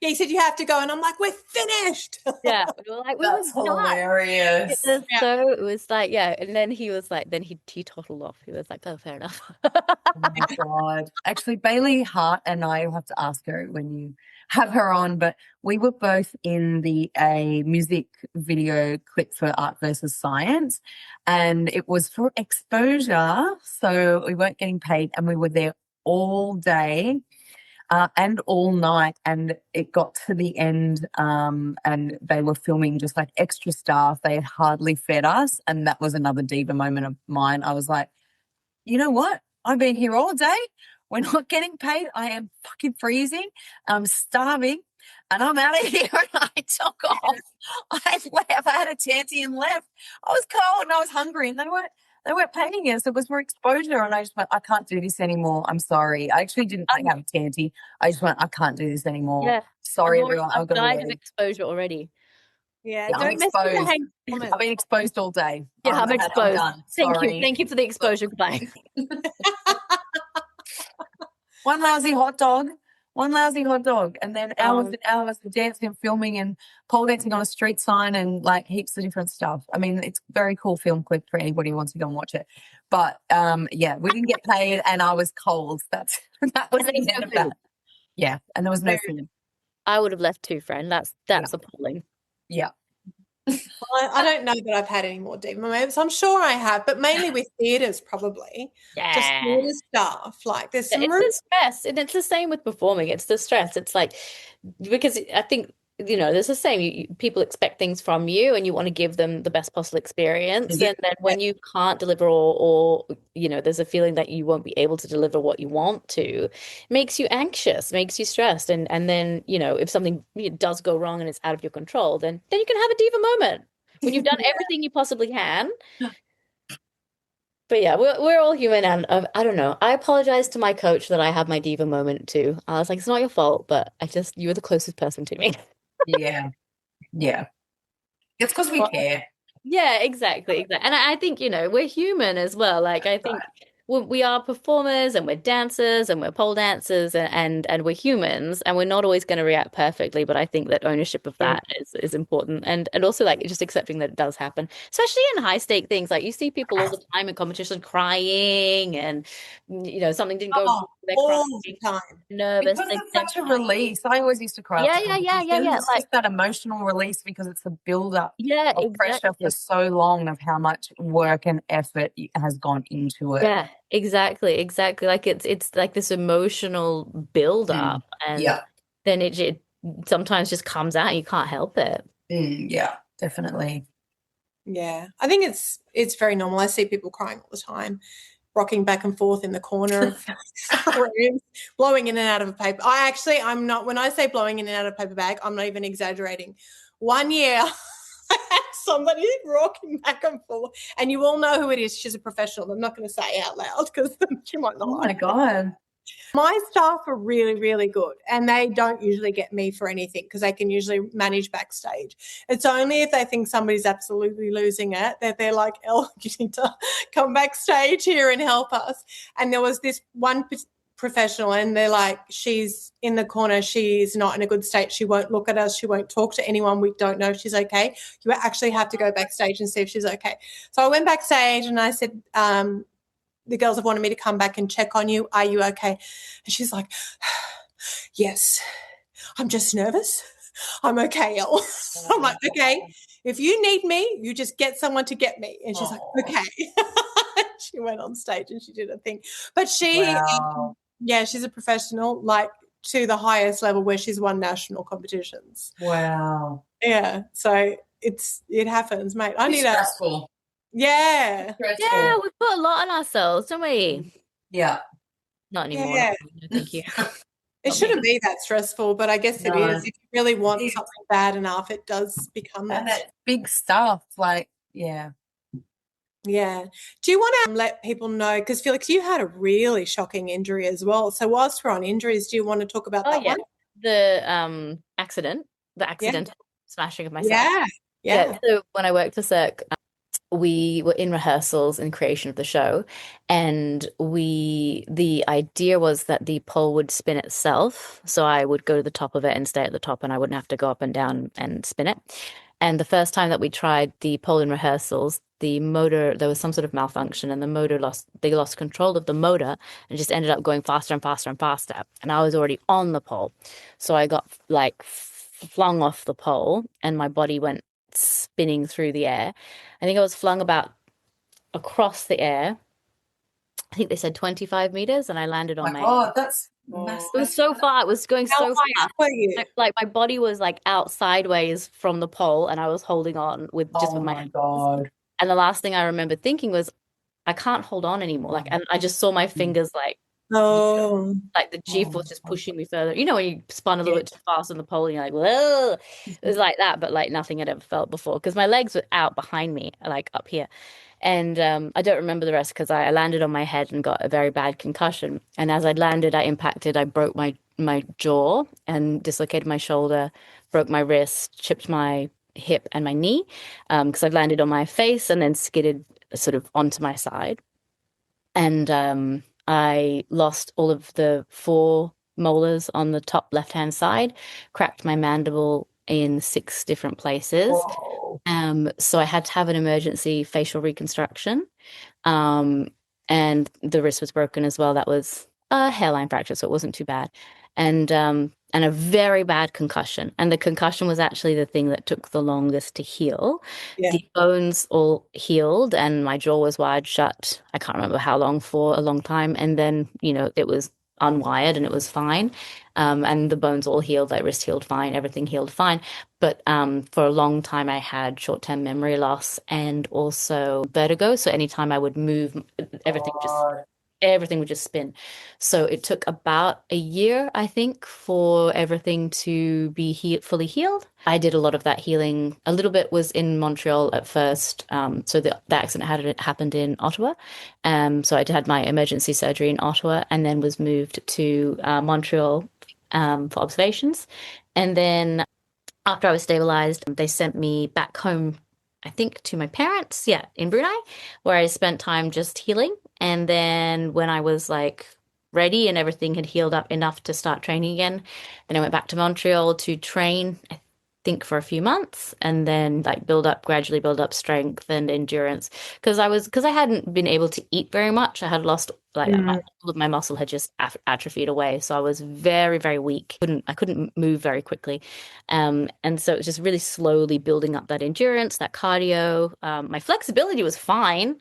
Speaker 3: Yeah, he said you have to go, and I'm like, we're finished.
Speaker 1: Yeah, we were like,
Speaker 2: that's hilarious.
Speaker 1: It was like, and then he was like, then he toddled off. He was like, oh, fair enough.
Speaker 2: Oh my God. Actually, Bailey Hart and I will have to ask her when you have her on, but we were both in a music video clip for Art versus Science, and it was for exposure, so we weren't getting paid, and we were there all day. And all night, and it got to the end, and they were filming just like extra staff. They had hardly fed us, and that was another diva moment of mine. I was like, you know what? I've been here all day. We're not getting paid. I am fucking freezing. I'm starving, and I'm out of here. And I took off. I left. I had a tanty and left. I was cold and I was hungry, and they weren't paying us. It was for exposure. And I just went, I can't do this anymore. I'm sorry. I actually didn't have a tanty. I just went, I can't do this anymore. Yeah. Sorry, everyone.
Speaker 1: I've died of exposure already.
Speaker 3: Yeah,
Speaker 2: I'm exposed. I've been exposed all day.
Speaker 1: Yeah, I'm exposed. Thank you for the exposure. Goodbye.
Speaker 2: One lousy hot dog. And then hours and hours of dancing and filming and pole dancing on a street sign and like heaps of different stuff. I mean, it's a very cool film clip for anybody who wants to go and watch it. But we didn't get paid and I was cold. That was the end of that. Yeah, and there was no food.
Speaker 1: I would have left too, friend. That's appalling.
Speaker 2: Yeah.
Speaker 3: Well, I don't know that I've had any more diva moments. I'm sure I have, but mainly with theatres, probably.
Speaker 1: Yeah.
Speaker 3: Just theatre stuff. Like there's some
Speaker 1: the stress, and it's the same with performing. It's the stress. It's like, because I think, there's the same. People expect things from you, and you want to give them the best possible experience. Yeah. And then when you can't deliver, or there's a feeling that you won't be able to deliver what you want to, it makes you anxious, makes you stressed, and then if something does go wrong and it's out of your control, then you can have a diva moment when you've done everything you possibly can. But yeah, we're all human, and I don't know. I apologize to my coach that I had my diva moment too. I was like, it's not your fault, but you were the closest person to me.
Speaker 2: Yeah. It's because we care.
Speaker 1: Yeah, exactly. And I think, we're human as well. Like, I think we are performers and we're dancers and we're pole dancers and we're humans and we're not always going to react perfectly. But I think that ownership of
Speaker 2: Yeah.
Speaker 1: that is important and also like just accepting that it does happen, especially in high stake things. Like you see people all the time in competition crying and something didn't go,
Speaker 3: Oh,
Speaker 1: they're crying,
Speaker 3: all the time.
Speaker 1: nervous.
Speaker 2: Because it's such a release. I always used to cry
Speaker 1: Yeah,
Speaker 2: after
Speaker 1: yeah, yeah, yeah,
Speaker 2: competitions.
Speaker 1: yeah.
Speaker 2: It's just that emotional release because it's the build-up
Speaker 1: Yeah,
Speaker 2: of pressure for
Speaker 1: exactly.
Speaker 2: so long of how much work and effort has gone into it.
Speaker 1: Yeah, exactly. Like it's like this emotional build up, and
Speaker 2: Yeah.
Speaker 1: then it sometimes just comes out. And you can't help it.
Speaker 2: Yeah, definitely.
Speaker 3: Yeah, I think it's very normal. I see people crying all the time, rocking back and forth in the corner of rooms, blowing in and out of a paper. I'm not, when I say blowing in and out of a paper bag, I'm not even exaggerating. One year, I had somebody rocking back and forth, and you all know who it is. She's a professional. I'm not going to say out loud because she might not
Speaker 2: Oh
Speaker 3: like
Speaker 2: my
Speaker 3: it.
Speaker 2: God.
Speaker 3: My staff are really, really good, and they don't usually get me for anything because they can usually manage backstage. It's only if they think somebody's absolutely losing it that they're like, "Elle, you need to come backstage here and help us." And there was this one professional, and they're like, "She's in the corner. She's not in a good state. She won't look at us. She won't talk to anyone. We don't know if she's okay. You actually have to go backstage and see if she's okay." So I went backstage and I said, the girls have wanted me to come back and check on you. Are you okay? And she's like, yes, I'm just nervous. I'm okay, Elle. I'm like, okay, if you need me, you just get someone to get me. And she's like, okay. She went on stage and she did her thing. But
Speaker 2: Wow.
Speaker 3: yeah, she's a professional, like to the highest level where she's won national competitions.
Speaker 2: Wow.
Speaker 3: Yeah. So it happens, mate. I
Speaker 2: It's
Speaker 3: need
Speaker 2: stressful.
Speaker 3: yeah.
Speaker 1: Yeah, we put a lot on ourselves, don't we?
Speaker 2: Yeah.
Speaker 1: Not anymore.
Speaker 3: Yeah.
Speaker 1: No, thank you.
Speaker 3: It shouldn't be that stressful, but I guess it
Speaker 2: No.
Speaker 3: is. If you really want something bad enough, it does become
Speaker 2: And
Speaker 3: that.
Speaker 2: that big stuff, like, yeah.
Speaker 3: Yeah. Do you want to let people know? Because Felix, you had a really shocking injury as well. So whilst we're on injuries, do you want to talk about
Speaker 1: Oh
Speaker 3: that
Speaker 1: yeah,
Speaker 3: one?
Speaker 1: the
Speaker 3: Yeah.
Speaker 1: accidental smashing of myself.
Speaker 3: Yeah.
Speaker 1: Yeah.
Speaker 3: Yeah.
Speaker 1: So when I worked for Cirque, we were in rehearsals and creation of the show, and the idea was that the pole would spin itself, so I would go to the top of it and stay at the top, and I wouldn't have to go up and down and spin it. And the first time that we tried the pole in rehearsals, the motor, there was some sort of malfunction, and they lost control of the motor and just ended up going faster and faster and faster. And I was already on the pole, so I got like flung off the pole, and my body went spinning through the air. I think I was flung about across the air. I think they said 25 meters, and I landed on
Speaker 2: My
Speaker 1: my
Speaker 2: God, that's
Speaker 3: Oh.
Speaker 2: massive.
Speaker 1: It was so far. It was going
Speaker 3: How
Speaker 1: so
Speaker 3: high
Speaker 1: fast.
Speaker 3: up were you?
Speaker 1: Like my body was like out sideways from the pole, and I was holding on with my
Speaker 2: my
Speaker 1: hands.
Speaker 2: God.
Speaker 1: And the last thing I remember thinking was, I can't hold on anymore. Like, and I just saw my fingers
Speaker 3: Oh.
Speaker 1: like the G
Speaker 2: Oh,
Speaker 1: force just pushing me further. You know, when you spun a little bit too fast on the pole, and you're like, whoa. It was like that, but like nothing I'd ever felt before because my legs were out behind me, like up here. And I don't remember the rest because I landed on my head and got a very bad concussion. And as I landed, I broke my jaw and dislocated my shoulder, broke my wrist, chipped my hip and my knee because I landed on my face and then skidded sort of onto my side. And I lost all of the four molars on the top left-hand side, cracked my mandible in six different places.
Speaker 2: Whoa.
Speaker 1: So I had to have an emergency facial reconstruction. Um, and the wrist was broken as well. That was a hairline fracture, so it wasn't too bad. And a very bad concussion. And the concussion was actually the thing that took the longest to heal.
Speaker 3: Yeah.
Speaker 1: The bones all healed and my jaw was wired shut. I can't remember how long, for a long time. And then, it was unwired and it was fine. And the bones all healed, like wrist healed fine, everything healed fine. But for a long time, I had short-term memory loss and also vertigo. So anytime I would move,
Speaker 2: God.
Speaker 1: everything would just spin. So it took about a year, I think, for everything to be fully healed. I did a lot of that healing. A little bit was in Montreal at first. So the accident had happened in Ottawa. So I had my emergency surgery in Ottawa and then was moved to Montreal for observations. And then after I was stabilized, they sent me back home I think to my parents, yeah, in Brunei, where I spent time just healing. And then when I was like ready and everything had healed up enough to start training again, then I went back to Montreal to train, I think for a few months, and then like gradually build up strength and endurance. Because I hadn't been able to eat very much. I had lost like
Speaker 2: Mm.
Speaker 1: all of my muscle had just atrophied away. So I was very, very weak. I couldn't move very quickly. And so it was just really slowly building up that endurance, that cardio. My flexibility was fine.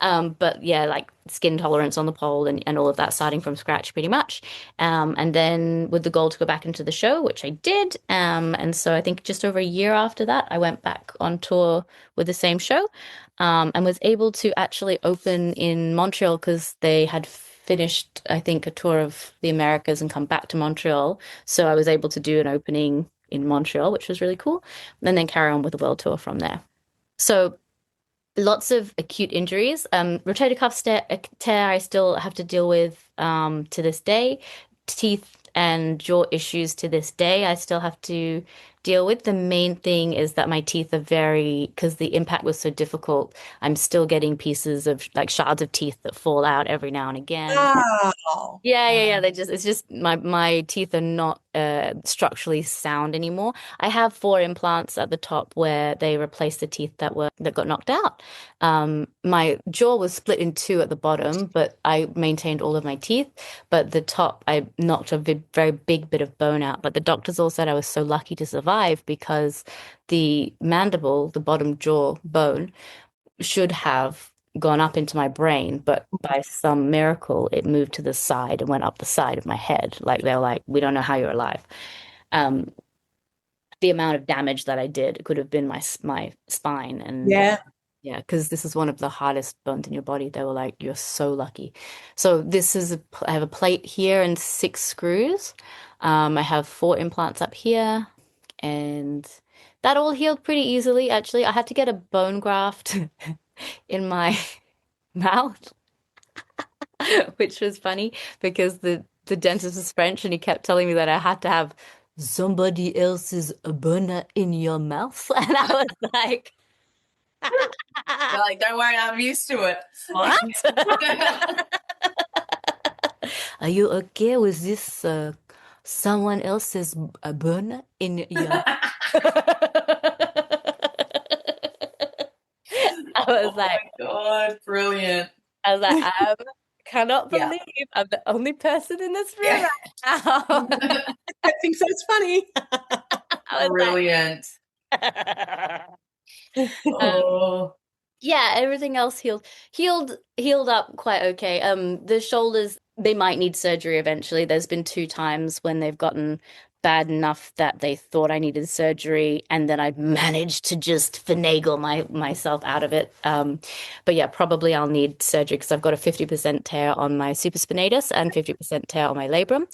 Speaker 1: But yeah, like skin tolerance on the pole and all of that starting from scratch pretty much. And then with the goal to go back into the show, which I did. And so I think just over a year after that, I went back on tour with the same show, and was able to actually open in Montreal because they had finished, I think, a tour of the Americas and come back to Montreal. So I was able to do an opening in Montreal, which was really cool, and then carry on with the world tour from there. So lots of acute injuries. Rotator cuff tear I still have to deal with to this day. Teeth and jaw issues to this day I still have to deal with. The main thing is that my teeth are because the impact was so difficult, I'm still getting pieces of like shards of teeth that fall out every now and again.
Speaker 3: Wow.
Speaker 1: Yeah. It's just my teeth are not structurally sound anymore. I have four implants at the top where they replaced the teeth that got knocked out. My jaw was split in two at the bottom, but I maintained all of my teeth. But the top, I knocked a very big bit of bone out. But the doctors all said I was so lucky to survive because the mandible, the bottom jaw bone, should have gone up into my brain, but by some miracle, it moved to the side and went up the side of my head. Like they're like, we don't know how you're alive. Um, the amount of damage that I did, it could have been my spine, and
Speaker 3: Yeah.
Speaker 1: yeah, because this is one of the hardest bones in your body. They were like, you're so lucky. So I have a plate here and six screws. I have four implants up here, and that all healed pretty easily, actually. I had to get a bone graft in my mouth, which was funny because the dentist was French and he kept telling me that I had to have somebody else's burner in your mouth. And I was like,
Speaker 2: You're like, don't worry, I'm used to it.
Speaker 1: what? Are you okay with this someone else's burner in your I was
Speaker 2: Oh
Speaker 1: like,
Speaker 2: my God, brilliant.
Speaker 1: I cannot
Speaker 2: Yeah.
Speaker 1: believe I'm the only person in this room
Speaker 2: Yeah.
Speaker 1: right now.
Speaker 3: I think so. It's funny.
Speaker 1: I was
Speaker 2: Brilliant.
Speaker 1: like, um,
Speaker 2: Oh.
Speaker 1: yeah, everything else healed up quite okay. The shoulders, they might need surgery eventually. There's been two times when they've gotten bad enough that they thought I needed surgery, and then I managed to just finagle myself out of it. But yeah, probably I'll need surgery because I've got a 50% tear on my supraspinatus and 50% tear on my labrum,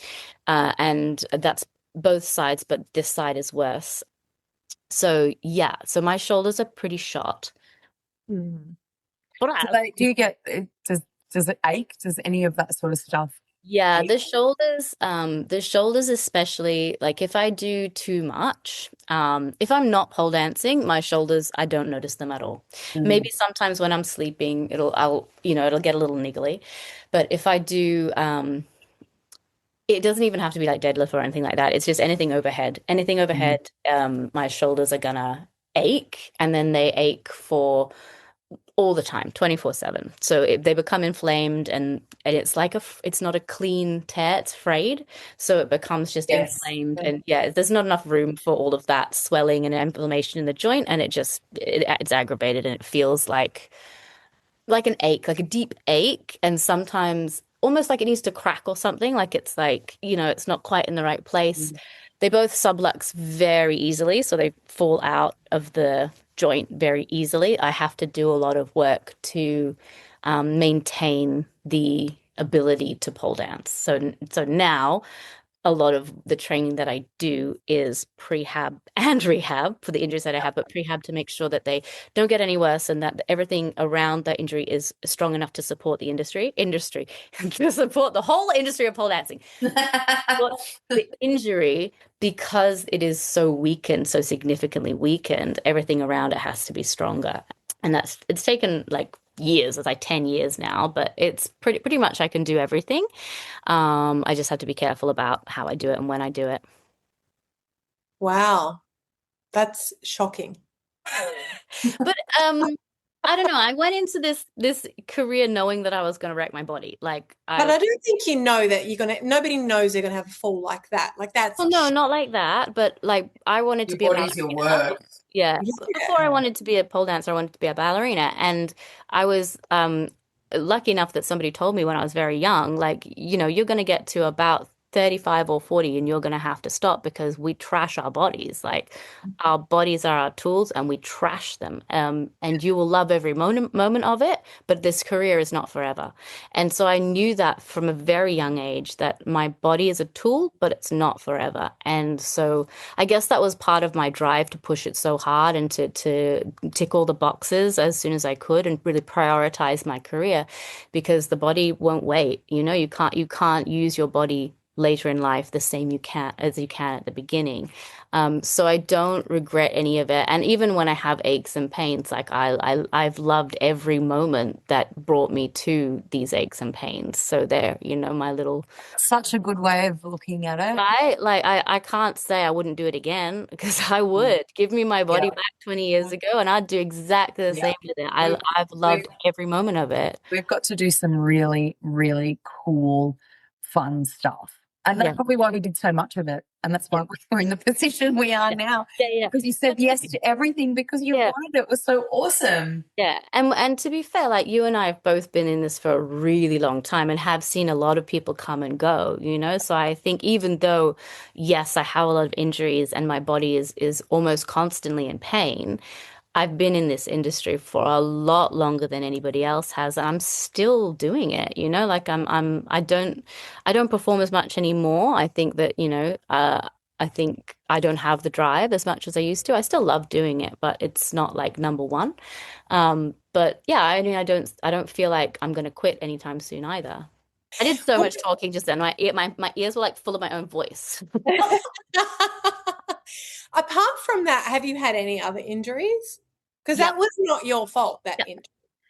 Speaker 1: and that's both sides, but this side is worse. So yeah, so my shoulders are pretty shot.
Speaker 2: Mm.
Speaker 1: But
Speaker 2: Do you get, does it ache? Does any of that sort of stuff
Speaker 1: yeah,
Speaker 2: ache?
Speaker 1: the shoulders especially, like if I do too much, if I'm not pole dancing, my shoulders, I don't notice them at all.
Speaker 2: Mm.
Speaker 1: Maybe sometimes when I'm sleeping, it'll get a little niggly. But if I do, it doesn't even have to be like deadlift or anything like that. It's just anything overhead. Anything
Speaker 2: Mm.
Speaker 1: overhead, my shoulders are gonna ache, and then they ache for all the time, 24/7. So they become inflamed, and it's like it's not a clean tear, it's frayed. So it becomes just
Speaker 2: Yes.
Speaker 1: inflamed. And yeah, there's not enough room for all of that swelling and inflammation in the joint. And it's aggravated and it feels like an ache, like a deep ache. And sometimes almost like it needs to crack or something. Like it's like, it's not quite in the right place.
Speaker 2: Mm.
Speaker 1: They both sublux very easily, so they fall out of the joint very easily. I have to do a lot of work to maintain the ability to pole dance. So now a lot of the training that I do is prehab and rehab for the injuries that I have, but prehab to make sure that they don't get any worse and that everything around that injury is strong enough to support the industry to support the whole industry of pole dancing. But the injury, because it is so weakened, so significantly weakened, everything around it has to be stronger. And it's taken like years, it's like 10 years now, but it's pretty much I can do everything. I just have to be careful about how I do it and when I do it.
Speaker 3: Wow, that's shocking.
Speaker 1: But I don't know. I went into this career knowing that I was going to wreck my body. Like
Speaker 3: But
Speaker 1: I
Speaker 3: I don't think you know that nobody knows they're gonna have a fall like that. Like
Speaker 1: Well, no, not like that, but like I wanted to
Speaker 2: Your
Speaker 1: be a
Speaker 2: body's your
Speaker 1: ballerina.
Speaker 2: work.
Speaker 1: Yeah. Before I
Speaker 3: yeah.
Speaker 1: wanted to be a pole dancer, I wanted to be a ballerina. And I was lucky enough that somebody told me when I was very young, like, you're going to get to about 35 or 40 and you're going to have to stop because we trash our bodies. Like our bodies are our tools and we trash them. And you will love every moment of it, but this career is not forever. And so I knew that from a very young age that my body is a tool, but it's not forever. And so I guess that was part of my drive to push it so hard and to tick all the boxes as soon as I could and really prioritize my career because the body won't wait. You can't use your body later in life the same you can as you can at the beginning. So I don't regret any of it. And even when I have aches and pains, like I've loved every moment that brought me to these aches and pains. So they're, my little
Speaker 2: Such a good way of looking at it.
Speaker 1: right. Like I can't say I wouldn't do it again because I would. Give me my body
Speaker 2: Yeah.
Speaker 1: back 20 years ago and I'd do exactly the
Speaker 2: Yeah.
Speaker 1: same with it.
Speaker 2: We've,
Speaker 1: I've
Speaker 2: we've
Speaker 1: loved every moment of it.
Speaker 2: we've got to do some really, really cool, fun stuff. And that's
Speaker 1: Yeah.
Speaker 2: probably why we did so much of it. And that's why we're in the position we are
Speaker 1: Yeah.
Speaker 2: now.
Speaker 1: Yeah. Yeah.
Speaker 2: Because you said yes to everything because you
Speaker 1: Yeah.
Speaker 2: wanted it. It was so awesome.
Speaker 1: Yeah, and to be fair, like you and I have both been in this for a really long time and have seen a lot of people come and go. So I think even though, yes, I have a lot of injuries and my body is almost constantly in pain, I've been in this industry for a lot longer than anybody else has, and I'm still doing it. Like I don't perform as much anymore. I think that, I think I don't have the drive as much as I used to. I still love doing it, but it's not like number one. But yeah, I mean, I don't feel like I'm gonna quit anytime soon either. I did so much talking just then. My ears were like full of my own voice.
Speaker 3: Apart from that, have you had any other injuries? Because
Speaker 1: Yeah.
Speaker 3: that was not your fault, that
Speaker 1: Yeah.
Speaker 3: injury.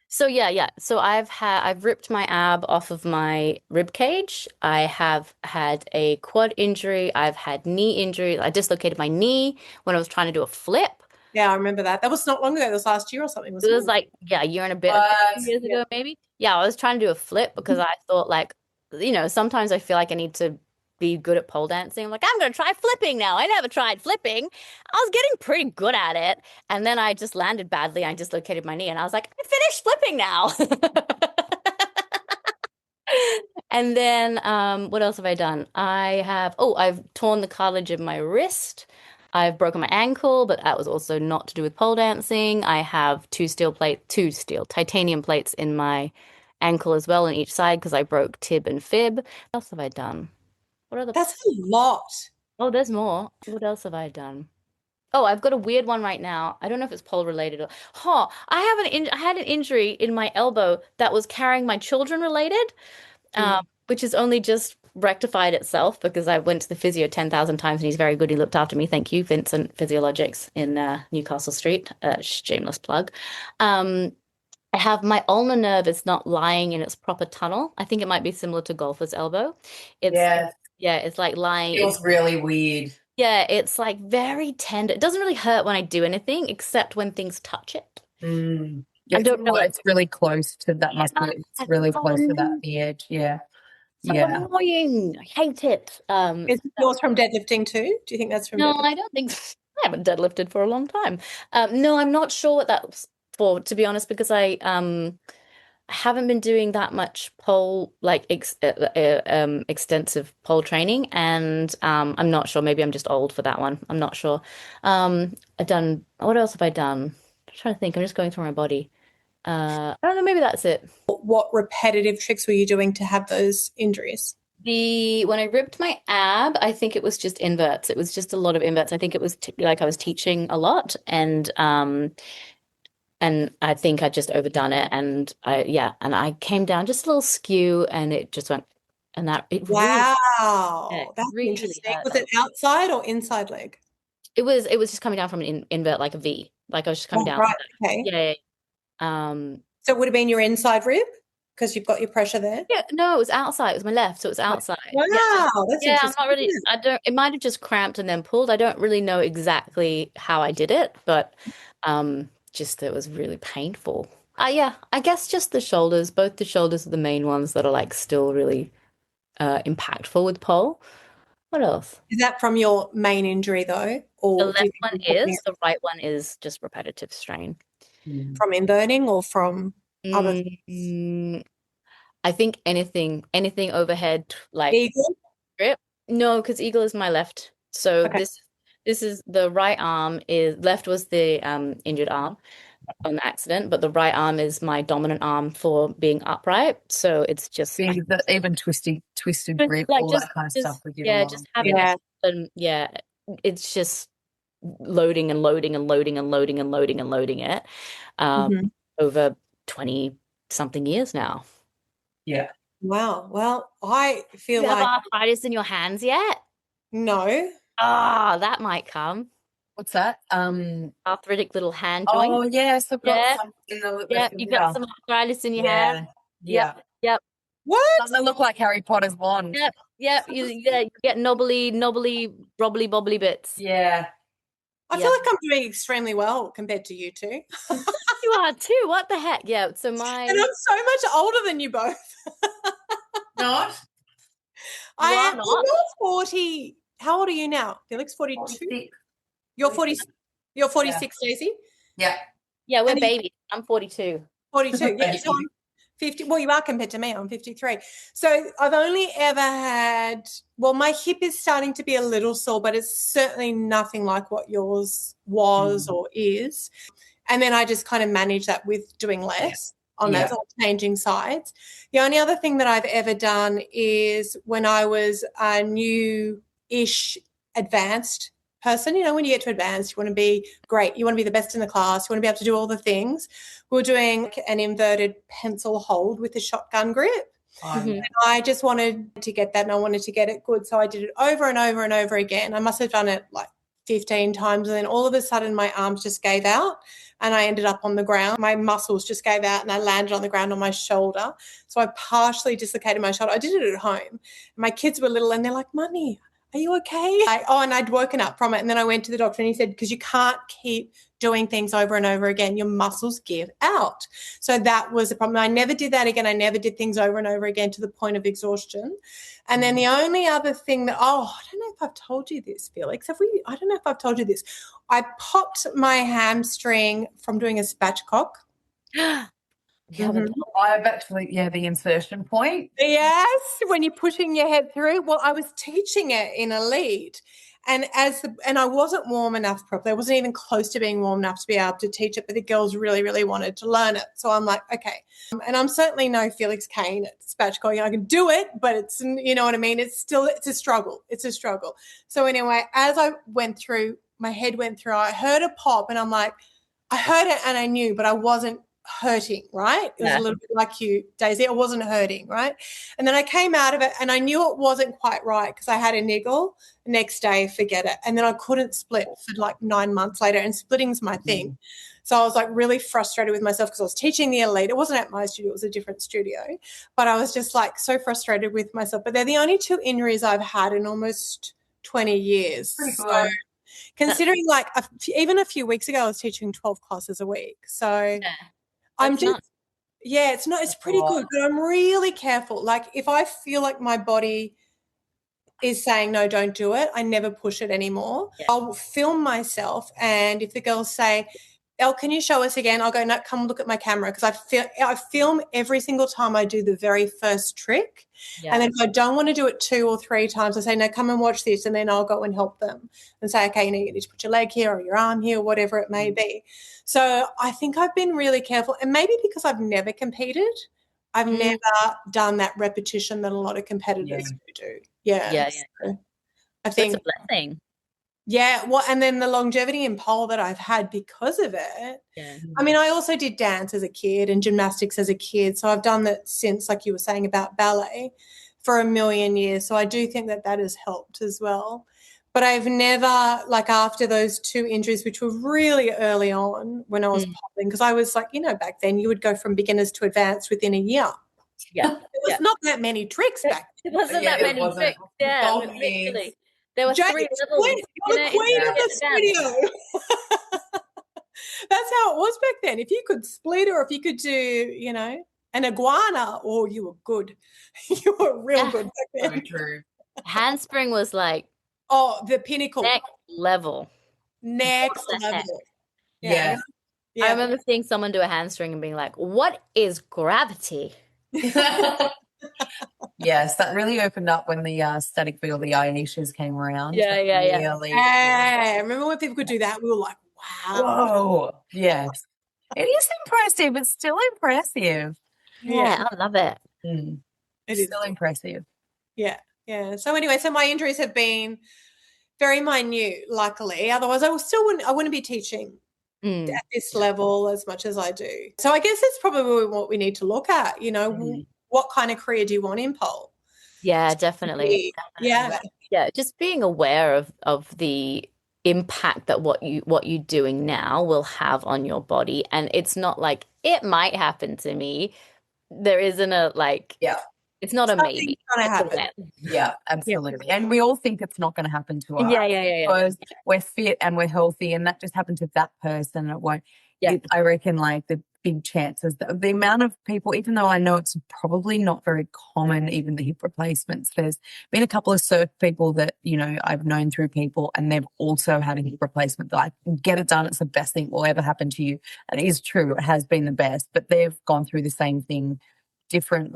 Speaker 1: So yeah. So I've ripped my ab off of my rib cage. I have had a quad injury. I've had knee injury. I dislocated my knee when I was trying to do a flip.
Speaker 3: Yeah, I remember that. That was not long ago. That was last year or something,
Speaker 1: It
Speaker 3: wasn't
Speaker 1: was
Speaker 3: it?
Speaker 1: like, yeah, a year and a bit ago,
Speaker 2: But
Speaker 1: 2 years
Speaker 3: Yeah.
Speaker 1: ago, maybe. Yeah, I was trying to do a flip because I thought like, sometimes I feel like I need to be good at pole dancing. I'm like, I'm gonna try flipping now. I never tried flipping. I was getting pretty good at it. And then I just landed badly. I dislocated my knee and I was like, I finished flipping now. And then what else have I done? I've torn the cartilage of my wrist. I've broken my ankle, but that was also not to do with pole dancing. I have two steel titanium plates in my ankle as well on each side because I broke tib and fib. What else have I done? What other?
Speaker 3: That's a lot.
Speaker 1: Oh, there's more. What else have I done? Oh, I've got a weird one right now. I don't know if it's pole related or. I had an injury in my elbow that was carrying my children related, which has only just rectified itself because I went to the physio 10,000 times and he's very good. He looked after me. Thank you, Vincent Physiologics in Newcastle Street. Shameless plug. Um, I have my ulnar nerve is not lying in its proper tunnel. I think it might be similar to golfer's elbow. It's
Speaker 2: yeah,
Speaker 1: yeah, it's like lying.
Speaker 2: feels really weird.
Speaker 1: Yeah, it's like very tender. It doesn't really hurt when I do anything except when things touch it.
Speaker 2: Yeah,
Speaker 1: I don't know.
Speaker 2: it's really close to that muscle. It's really
Speaker 1: So
Speaker 2: close to
Speaker 1: annoying.
Speaker 2: the edge. Yeah.
Speaker 1: So
Speaker 2: Yeah.
Speaker 1: annoying. I hate it.
Speaker 3: Is yours from deadlifting too? Do you think that's from
Speaker 1: No,
Speaker 3: deadlifting?
Speaker 1: I don't think so. I haven't deadlifted for a long time. No, I'm not sure what that's for, to be honest, because I haven't been doing that much pole like extensive pole training, and I'm not sure. Maybe I'm just old for that one. I'm not sure. I've done. What else have I done? I'm trying to think. I'm just going through my body. I don't know. Maybe that's it.
Speaker 3: What repetitive tricks were you doing to have those injuries?
Speaker 1: When I ripped my ab, I think it was just inverts. It was just a lot of inverts. I think it was t like I was teaching a lot, and I think I just overdone it, and I came down just a little skew, and it just went, and that it really, yeah,
Speaker 3: Wow,
Speaker 1: it
Speaker 3: that's
Speaker 1: really
Speaker 3: interesting.
Speaker 1: hurt.
Speaker 3: Was it outside or inside leg?
Speaker 1: It was just coming down from an invert, like a V, like I was just coming
Speaker 3: Oh,
Speaker 1: down.
Speaker 3: right. Okay.
Speaker 1: Yeah, um,
Speaker 3: So it would have been your inside rib because you've got your pressure there.
Speaker 1: yeah, no, it was outside. It was my left, so it was
Speaker 3: Right.
Speaker 1: outside. Yeah,
Speaker 3: Wow, that's
Speaker 1: yeah. I'm
Speaker 3: interesting,
Speaker 1: not really.
Speaker 3: isn't it?
Speaker 1: I don't. It might have just cramped and then pulled. I don't really know exactly how I did it, but just it was really painful. Yeah, I guess just the shoulders. Both the shoulders are the main ones that are like still really impactful with pole. What else?
Speaker 3: Is that from your main injury though,
Speaker 1: The
Speaker 3: or do you
Speaker 1: left
Speaker 3: think
Speaker 1: one
Speaker 3: you're talking
Speaker 1: is. The right one is just repetitive strain.
Speaker 3: from inverting or from other
Speaker 1: Mm, I think anything overhead, like
Speaker 3: eagle?
Speaker 1: grip. No, because eagle is my left. So
Speaker 3: Okay.
Speaker 1: this is the right arm is left was the injured arm on the accident, but the right arm is my dominant arm for being upright. So it's just
Speaker 2: Being the even twisted grip,
Speaker 1: like
Speaker 2: all that kind of stuff we get a
Speaker 1: yeah,
Speaker 2: lot
Speaker 1: just
Speaker 2: of.
Speaker 1: having it,
Speaker 3: Yeah.
Speaker 1: and yeah, it's just loading and loading and loading and loading and loading and loading it um
Speaker 3: Mhm.
Speaker 1: over 20 something years now.
Speaker 2: Yeah.
Speaker 3: Wow. Well, I feel
Speaker 1: You have
Speaker 3: like
Speaker 1: arthritis in your hands yet?
Speaker 3: no.
Speaker 1: Ah, that might come.
Speaker 2: What's that?
Speaker 1: Arthritic little hand joint.
Speaker 2: Oh yes, I've got
Speaker 1: Yeah,
Speaker 2: some in the
Speaker 1: yeah.
Speaker 2: left
Speaker 1: You got
Speaker 2: finger.
Speaker 1: some arthritis in your hand.
Speaker 2: Yeah.
Speaker 1: Yep,
Speaker 2: Yeah.
Speaker 1: yep,
Speaker 3: What?
Speaker 2: Doesn't it look like Harry Potter's wand?
Speaker 1: yep, yep. You get knobbly, wobbly, bobbly bits.
Speaker 2: Yeah.
Speaker 3: I feel
Speaker 1: Yep.
Speaker 3: like I'm doing extremely well compared to you two.
Speaker 1: You are too. What the heck? Yeah. So
Speaker 3: And
Speaker 1: my
Speaker 3: I'm so much older than you both.
Speaker 2: Not
Speaker 3: I
Speaker 1: you are
Speaker 3: am.
Speaker 1: not.
Speaker 3: You're 40. How old are you now? Felix, 42?
Speaker 2: 46.
Speaker 3: You're 40. You're
Speaker 2: Yeah.
Speaker 3: 46, Daisy?
Speaker 2: Yeah.
Speaker 1: Yeah, we're
Speaker 3: And you
Speaker 1: babies. I'm 42.
Speaker 3: 42. Yeah. So I'm 50. Well, you are compared to me. I'm 53. So I've only ever had, well, my hip is starting to be a little sore, but it's certainly nothing like what yours was or is. And then I just kind of manage that with doing less on that,
Speaker 2: Yeah.
Speaker 3: or changing sides. The only other thing that I've ever done is when I was a new-ish advanced person, you know, when you get to advanced, you want to be great. You want to be the best in the class. You want to be able to do all the things. We're doing an inverted pencil hold with a shotgun grip.
Speaker 1: Mhm.
Speaker 3: I just wanted to get that and I wanted to get it good. So I did it over and over and over again. I must have done it like 15 times. And then all of a sudden my arms just gave out and I ended up on the ground. My muscles just gave out and I landed on the ground on my shoulder. So I partially dislocated my shoulder. I did it at home. My kids were little and they're like, Mummy, are you okay? And I'd woken up from it. And then I went to the doctor and he said, because you can't keep doing things over and over again, your muscles give out. So that was a problem. I never did that again. I never did things over and over again to the point of exhaustion. And then the only other thing that, I don't know if I've told you this, Felix. I don't know if I've told you this. I popped my hamstring from doing a spatchcock.
Speaker 1: You haven't.
Speaker 2: I've actually, the insertion point.
Speaker 3: Yes, when you're pushing your head through. Well, I was teaching it in a lead, and I wasn't warm enough properly. I wasn't even close to being warm enough to be able to teach it, but the girls really, really wanted to learn it. So I'm like, okay. And I'm certainly no Felix Cane at spatchcocking. I can do it, but it's, you know what I mean? It's a struggle. It's a struggle. So anyway, as I went through, my head went through, I heard a pop and I'm like, I heard it and I knew, but I wasn't hurting, right? It was a little bit like you, Daisy. I wasn't hurting, right? And then I came out of it and I knew it wasn't quite right because I had a niggle. The next day, forget it. And then I couldn't split for like 9 months later, and splitting's my thing. So I was like really frustrated with myself because I was teaching the elite. It wasn't at my studio, it was a different studio. But I was just like so frustrated with myself. But they're the only two injuries I've had in almost 20 years. So considering like even a few weeks ago, I was teaching 12 classes a week. So I'm just, it's pretty good, but I'm really careful. Like if I feel like my body is saying, no, don't do it, I never push it anymore. Yeah. I'll film myself. And if the girls say, Elle, can you show us again? I'll go, no, come look at my camera. Because I film every single time I do the very first trick. Yeah. And then if I don't want to do it 2 or 3 times, I say, no, come and watch this. And then I'll go and help them and say, okay, you need to put your leg here or your arm here, or whatever it may be. So I think I've been really careful. And maybe because I've never competed, I've never done that repetition that a lot of competitors do. Yeah. So I
Speaker 1: So it's
Speaker 3: think
Speaker 1: a blessing.
Speaker 3: yeah, well, and then the longevity in pole that I've had because of it.
Speaker 1: Yeah.
Speaker 3: I mean, I also did dance as a kid and gymnastics as a kid. So I've done that since, like you were saying about ballet, for a million years. So I do think that that has helped as well. But I've never, like after those two injuries, which were really early on when I was popping, because I was like, back then you would go from beginners to advanced within a year.
Speaker 1: Yeah.
Speaker 3: There was not that many tricks back then.
Speaker 1: It wasn't that many tricks. Yeah, literally. There were
Speaker 3: James,
Speaker 1: 3 levels.
Speaker 3: you're the queen of the studio. That's how it was back then. If you could split or if you could do, an iguana, you were good. You were real good back then.
Speaker 2: So true.
Speaker 1: Handspring was like
Speaker 3: the pinnacle.
Speaker 1: next level.
Speaker 3: Next level.
Speaker 2: Yeah.
Speaker 1: I remember seeing someone do a handspring and being like, what is gravity?
Speaker 2: Yes, that really opened up when the static field, the Aishas came around.
Speaker 1: Yeah.
Speaker 3: I remember when people could do that, we were like, wow.
Speaker 2: Whoa. Yes. It is impressive. It's still impressive.
Speaker 1: Yeah, I love it.
Speaker 2: It's still impressive.
Speaker 3: Yeah. So anyway, my injuries have been very minute, luckily. Otherwise, I wouldn't be teaching at this level as much as I do. So I guess that's probably what we need to look at, what kind of career do you want in pole?
Speaker 1: Yeah, definitely.
Speaker 3: Yeah.
Speaker 1: Yeah, just being aware of the impact that what you're doing now will have on your body. And it's not like it might happen to me. There isn't it's not a maybe.
Speaker 3: Gonna happen.
Speaker 2: Yeah, absolutely. And we all think it's not going to happen to us.
Speaker 1: Yeah.
Speaker 2: Because we're fit and we're healthy, and that just happened to that person. It won't. Yeah. I reckon the big chances, the amount of people, even though I know it's probably not very common, even the hip replacements. There's been a couple of surf people that I've known through people, and they've also had a hip replacement. Like, get it done. It's the best thing that will ever happen to you. And it is true. It has been the best, but they've gone through the same thing. Different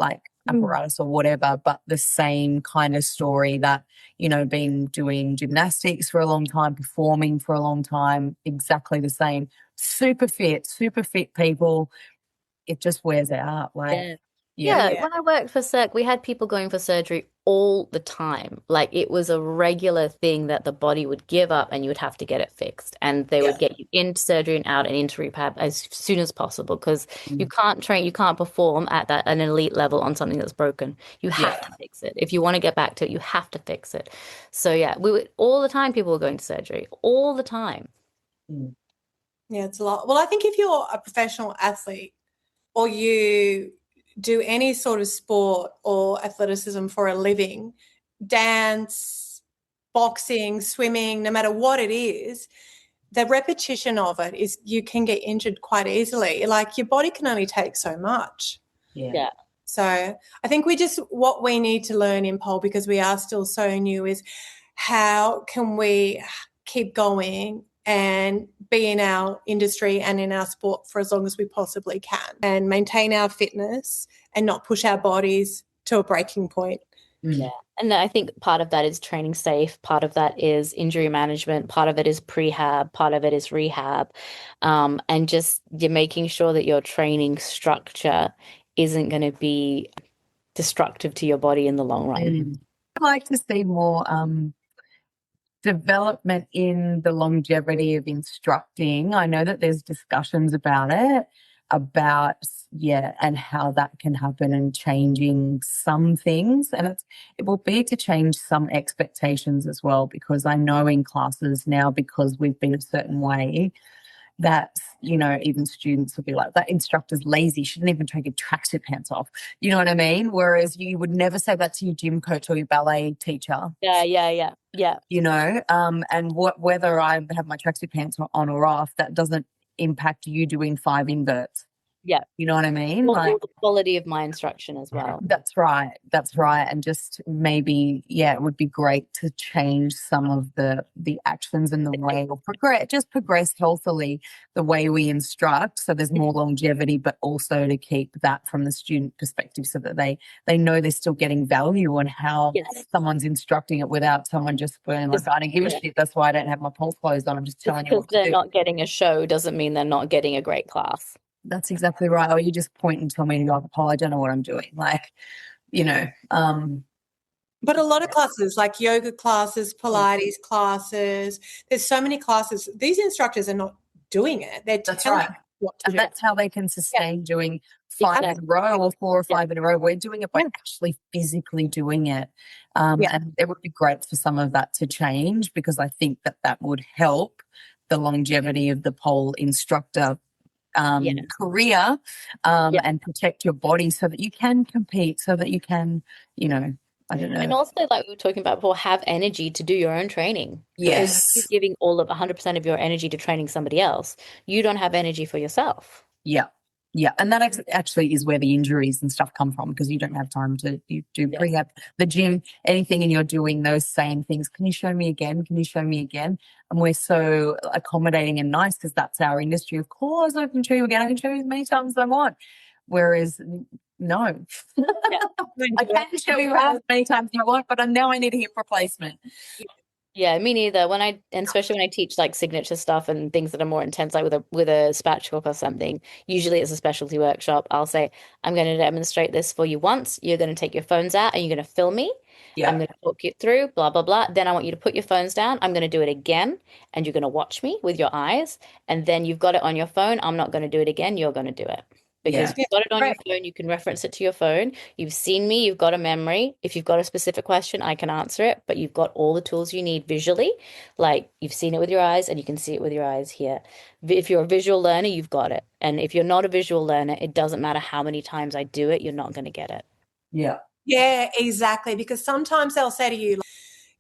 Speaker 2: apparatus or whatever, but the same kind of story that, been doing gymnastics for a long time, performing for a long time, exactly the same. Super fit people. It just wears out.
Speaker 1: Yeah, when I worked for Cirque, we had people going for surgery all the time. Like, it was a regular thing that the body would give up and you would have to get it fixed. And they would get you into surgery and out and into rehab as soon as possible, because you can't train, you can't perform at an elite level on something that's broken. You have to fix it. If you want to get back to it, you have to fix it. So all the time people were going to surgery, all the time.
Speaker 3: Yeah, it's a lot. Well, I think if you're a professional athlete or you do any sort of sport or athleticism for a living, dance, boxing, swimming, no matter what it is, the repetition of it is you can get injured quite easily. Like, your body can only take so much.
Speaker 1: Yeah.
Speaker 3: So I think what we need to learn in pole, because we are still so new, is how can we keep going and be in our industry and in our sport for as long as we possibly can, and maintain our fitness and not push our bodies to a breaking point.
Speaker 1: Yeah. And I think part of that is training safe. Part of that is injury management. Part of it is prehab. Part of it is rehab. And just you're making sure that your training structure isn't going to be destructive to your body in the long run.
Speaker 2: I'd like to see more development in the longevity of instructing. I know that there's discussions about it, and how that can happen, and changing some things. And it will be to change some expectations as well, because I know in classes now, because we've been a certain way, that, even students will be like, that instructor's lazy, shouldn't even take your tracksuit pants off. You know what I mean? Whereas you would never say that to your gym coach or your ballet teacher.
Speaker 1: Yeah.
Speaker 2: And whether I have my tracksuit pants on or off, that doesn't impact you doing 5 inverts.
Speaker 1: Yeah.
Speaker 2: You know what I mean?
Speaker 1: All the quality of my instruction as well.
Speaker 2: That's right. And just maybe, it would be great to change some of the actions and the way, or progress healthily the way we instruct, so there's more longevity, but also to keep that from the student perspective, so that they know they're still getting value on how someone's instructing it, without someone just being like, I don't give a shit, that's why I don't have my pole closed on, I'm just telling you what to do.
Speaker 1: Because they're not getting a show doesn't mean they're not getting a great class.
Speaker 2: That's exactly right. Or you just point and tell me to go up a pole. I don't know what I'm doing. Like, you know,
Speaker 3: But a lot of classes, like yoga classes, Pilates classes, there's so many classes. These instructors are not doing it. They're
Speaker 2: that's
Speaker 3: telling
Speaker 2: right.
Speaker 3: you what to
Speaker 2: And
Speaker 3: do.
Speaker 2: that's how they can sustain doing 5 in a row or 4 or 5 in a row. We're doing it by actually physically doing it. And it would be great for some of that to change, because I think that that would help the longevity of the pole instructor career, and protect your body so that you can compete, so that you can, you know, I don't know.
Speaker 1: And also, like we were talking about before, have energy to do your own training. Because
Speaker 2: Yes.
Speaker 1: you're giving all of 100% of your energy to training somebody else. You don't have energy for yourself.
Speaker 2: Yeah. Yeah. And that actually is where the injuries and stuff come from, because you don't have time to do prehab, the gym, anything, and you're doing those same things. Can you show me again? Can you show me again? And we're so accommodating and nice, because that's our industry. Of course, I can show you again. I can show you as many times as I want. Whereas, no, I can show you as many times as I want, but now I need a hip replacement.
Speaker 1: Yeah, me neither. And especially when I teach like signature stuff and things that are more intense, like with a spatchcock or something, usually it's a specialty workshop. I'll say, I'm going to demonstrate this for you once. You're going to take your phones out and you're going to film me. I'm going to talk you through, blah, blah, blah. Then I want you to put your phones down. I'm going to do it again, and you're going to watch me with your eyes. And then you've got it on your phone. I'm not going to do it again. You're going to do it. Because you've got it on your phone, you can reference it to your phone. You've seen me, you've got a memory. If you've got a specific question, I can answer it, but you've got all the tools you need visually. Like you've seen it with your eyes and you can see it with your eyes here. If you're a visual learner, you've got it. And if you're not a visual learner, it doesn't matter how many times I do it, you're not going to get it.
Speaker 2: Yeah.
Speaker 3: Yeah, exactly. Because sometimes they'll say to you, like,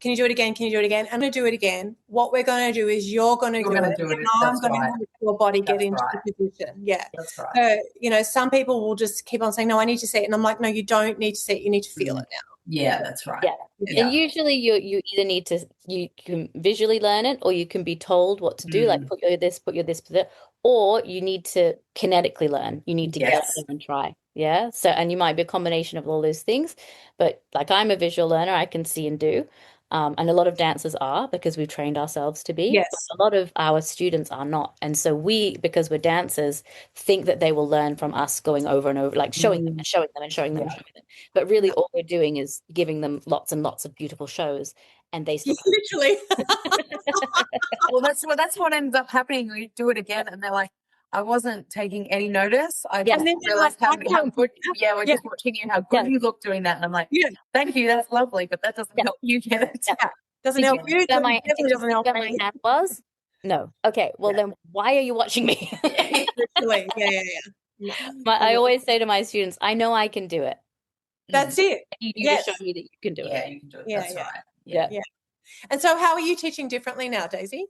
Speaker 3: can you do it again? Can you do it again? I'm going to do it again. What we're going to do is you're going to do it. And I'm going to help your body get into the position. Yeah.
Speaker 2: That's right.
Speaker 3: So, some people will just keep on saying, no, I need to see it. And I'm like, no, you don't need to see it. You need to feel it now.
Speaker 2: Yeah, that's right.
Speaker 1: Yeah. And usually you either need to, you can visually learn it, or you can be told what to do, like put your this, put that, or you need to kinetically learn. You need to get out there and try. Yeah. So, and you might be a combination of all those things, but like I'm a visual learner, I can see and do. And a lot of dancers are, because we've trained ourselves to be.
Speaker 3: Yes.
Speaker 1: But a lot of our students are not. And so we, because we're dancers, think that they will learn from us going over and over, like showing them and showing them and showing them and showing them. But really all we're doing is giving them lots and lots of beautiful shows, and they still
Speaker 3: literally.
Speaker 2: Well, that's what ends up happening. We do it again and they're like, I wasn't taking any notice. I just realized how good, we're just watching you, how good you look doing that. And I'm like, thank you, that's lovely, but that doesn't help you get it.
Speaker 3: Doesn't help you.
Speaker 1: My hand was? No. Okay, well then why are you watching me?
Speaker 3: Literally. Yeah.
Speaker 1: I always say to my students, I know I can do it.
Speaker 3: That's it.
Speaker 1: You need to show me that you can do it.
Speaker 2: Yeah, you can do it. That's right.
Speaker 1: Yeah.
Speaker 3: And so how are you teaching differently now, Daisy?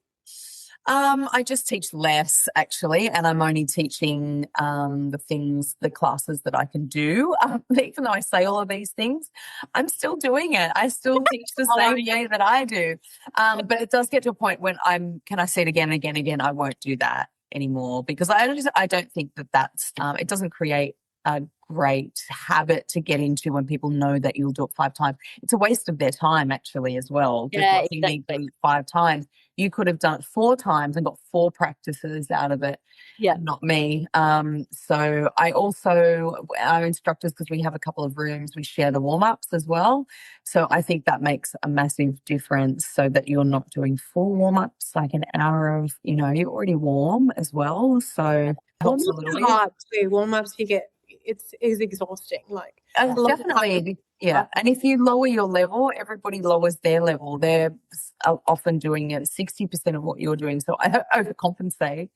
Speaker 2: I just teach less actually, and I'm only teaching the classes that I can do. Even though I say all of these things, I'm still doing it. I still teach the same way that I do. But it does get to a point when can I say it again and again and again? I won't do that anymore, because I don't think that's it doesn't create a great habit to get into when people know that you'll do it 5 times. It's a waste of their time actually as well. Just watching me do it 5 times. You could have done it 4 times and got 4 practices out of it.
Speaker 1: Yeah.
Speaker 2: Not me. So I also, our instructors, because we have a couple of rooms, we share the warm-ups as well. So I think that makes a massive difference, so that you're not doing full warm-ups, like an hour of, you're already warm as well. So it helps a little bit.
Speaker 3: Hard too. Warm-ups, it's exhausting. Like
Speaker 2: definitely. Yeah. And if you lower your level, everybody lowers their level. They're often doing it 60% of what you're doing. So I overcompensate.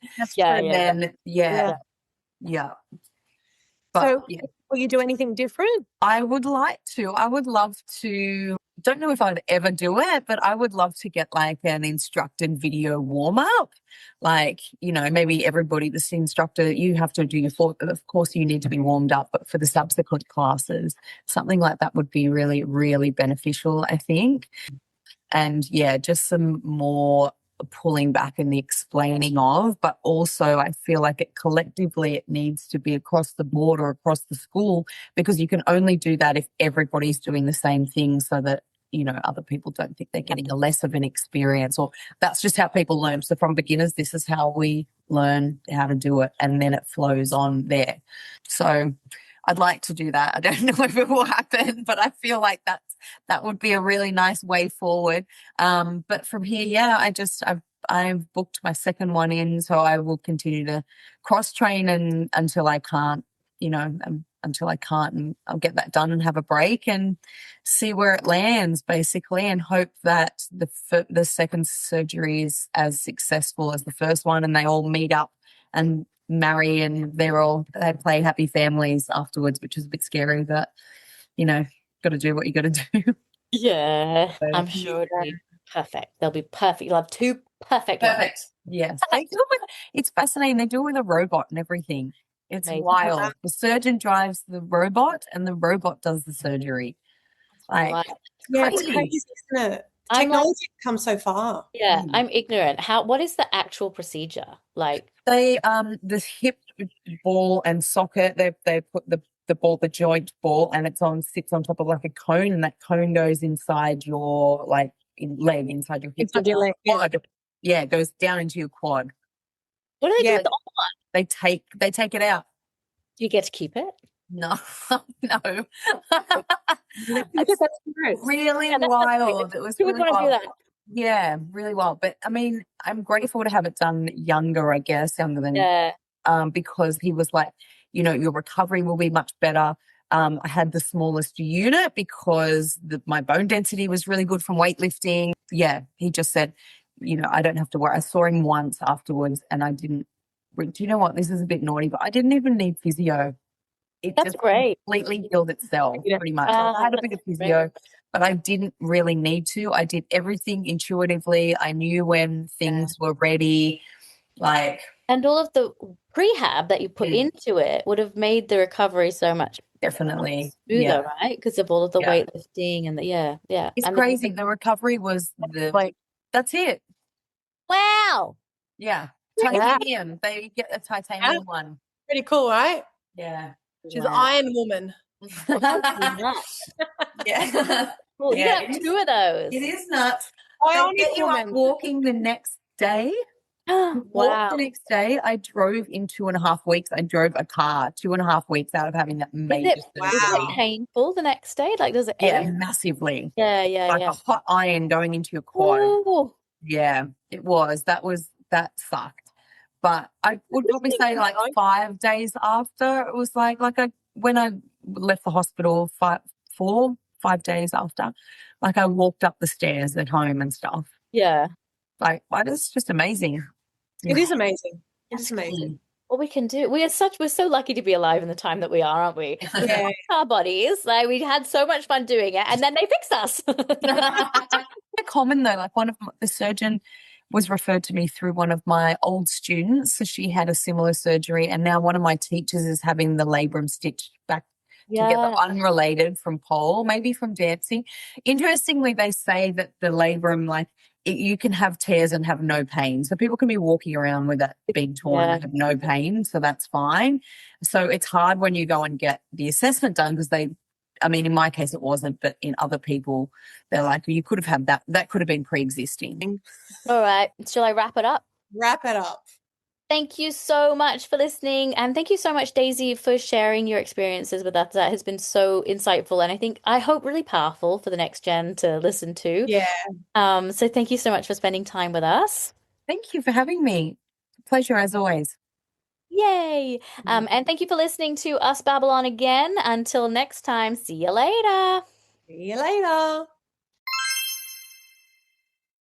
Speaker 2: But,
Speaker 3: so will you do anything different?
Speaker 2: I would like to. I would love to. Don't know if I'd ever do it, but I would love to get like an instructed video warm up. Like, maybe everybody, this instructor, you have to do your of course you need to be warmed up, but for the subsequent classes, something like that would be really, really beneficial, I think. And just some more pulling back and the explaining of, but also I feel like it needs to be across the board or across the school, because you can only do that if everybody's doing the same thing, so that other people don't think they're getting a less of an experience, or that's just how people learn. So from beginners, this is how we learn how to do it, and then it flows on there. So I'd like to do that. I don't know if it will happen, but I feel like that would be a really nice way forward. But from here, yeah, I've booked my second one in, so I will continue to cross train until I can't, and I'll get that done and have a break and see where it lands, basically, and hope that the second surgery is as successful as the first one, and they all meet up and marry, and they play happy families afterwards, which is a bit scary, but got to do what you got to do.
Speaker 1: Yeah, I'm sure it'll be perfect. They'll be perfect. You'll have two perfect ones.
Speaker 2: Yes. It's fascinating. They do it with a robot and everything. It's
Speaker 1: Amazing.
Speaker 2: wild. The surgeon drives the robot and the robot does the surgery.
Speaker 1: Wow.
Speaker 3: Yeah,
Speaker 2: crazy.
Speaker 3: it's crazy, isn't it?
Speaker 1: I'm like-
Speaker 3: Technology has come so far.
Speaker 1: Yeah, I'm ignorant. What is the actual procedure? Like,
Speaker 2: They the hip ball and socket, they put the joint ball, and sits on top of like a cone, and that cone goes inside your leg, inside your hip.
Speaker 3: Inside your leg, yeah.
Speaker 2: Quad. Yeah, it goes down into your quad.
Speaker 1: what do they do
Speaker 3: Yeah.
Speaker 1: with the other one?
Speaker 2: They take it out.
Speaker 1: Do you get to keep it?
Speaker 2: No, no.
Speaker 3: Because that's gross.
Speaker 2: Really
Speaker 1: Yeah, that's
Speaker 2: wild. It was
Speaker 1: Who would
Speaker 2: really
Speaker 1: want to do
Speaker 2: wild.
Speaker 1: that?
Speaker 2: Yeah, really wild. But I mean, I'm grateful to have it done younger than
Speaker 1: Yeah.
Speaker 2: because he was like, your recovery will be much better. I had the smallest unit because my bone density was really good from weightlifting. Yeah, he just said, I don't have to worry. I saw him once afterwards, and I didn't. Do you know what? This is a bit naughty, but I didn't even need physio. It
Speaker 1: That's
Speaker 2: just
Speaker 1: great.
Speaker 2: completely healed itself,
Speaker 3: Yeah.
Speaker 2: pretty much. I had a bit of
Speaker 1: That's
Speaker 2: physio, but I didn't really need to. I did everything intuitively. I knew when things were ready.
Speaker 1: And all of the prehab that you put into it would have made the recovery so much
Speaker 2: Definitely
Speaker 1: smoother, right? Because of all of the
Speaker 2: Yeah.
Speaker 1: weightlifting and yeah.
Speaker 2: It's
Speaker 1: And
Speaker 2: crazy. The recovery was that's it.
Speaker 1: wow.
Speaker 2: Yeah.
Speaker 3: Yeah.
Speaker 2: Titanium. They get a titanium one.
Speaker 3: Pretty cool, right?
Speaker 2: Yeah.
Speaker 3: She's
Speaker 1: Wow.
Speaker 3: Iron Woman.
Speaker 2: Yeah.
Speaker 1: Well, you
Speaker 2: Yeah,
Speaker 1: can have two of those.
Speaker 2: It is nuts. They'll
Speaker 3: Ionic
Speaker 2: get you up
Speaker 3: Woman.
Speaker 2: walking the next day. Walk
Speaker 1: Wow.
Speaker 2: the next day. I drove in 2.5 weeks. I drove a car 2.5 weeks out of having that major
Speaker 1: Is
Speaker 2: surgery.
Speaker 1: it painful the next day? Like, does it
Speaker 2: Yeah,
Speaker 1: ache?
Speaker 2: massively.
Speaker 1: Yeah.
Speaker 2: Like a hot iron going into your quad.
Speaker 1: Ooh.
Speaker 2: Yeah, it was. That sucked. But I would probably say like 5 days after, it was when I left the hospital, 5 days after, like I walked up the stairs at home and stuff.
Speaker 1: Yeah.
Speaker 2: It's just amazing.
Speaker 3: It is amazing. It
Speaker 1: That's
Speaker 3: is amazing.
Speaker 1: What we can do. We're so lucky to be alive in the time that we are, aren't we? We
Speaker 3: Yeah.
Speaker 1: fixed our bodies. Like, we had so much fun doing it, and then they fixed us.
Speaker 2: Common though, like the surgeon was referred to me through one of my old students. So she had a similar surgery, and now one of my teachers is having the labrum stitched back together, unrelated from pole, maybe from dancing. Interestingly, they say that the labrum, you can have tears and have no pain. So people can be walking around with that being torn and have no pain. So that's fine. So it's hard when you go and get the assessment done because in my case it wasn't, but in other people, they're like, you could have had that. That could have been pre-existing.
Speaker 1: All right. Shall I wrap it up?
Speaker 3: Wrap it up.
Speaker 1: Thank you so much for listening. And thank you so much, Daisy, for sharing your experiences with us. That has been so insightful, and I hope really powerful for the next gen to listen to.
Speaker 3: Yeah.
Speaker 1: So thank you so much for spending time with us.
Speaker 2: Thank you for having me. Pleasure as always.
Speaker 1: Yay. And thank you for listening to us babble on again. Until next time, see you later.
Speaker 3: See you later.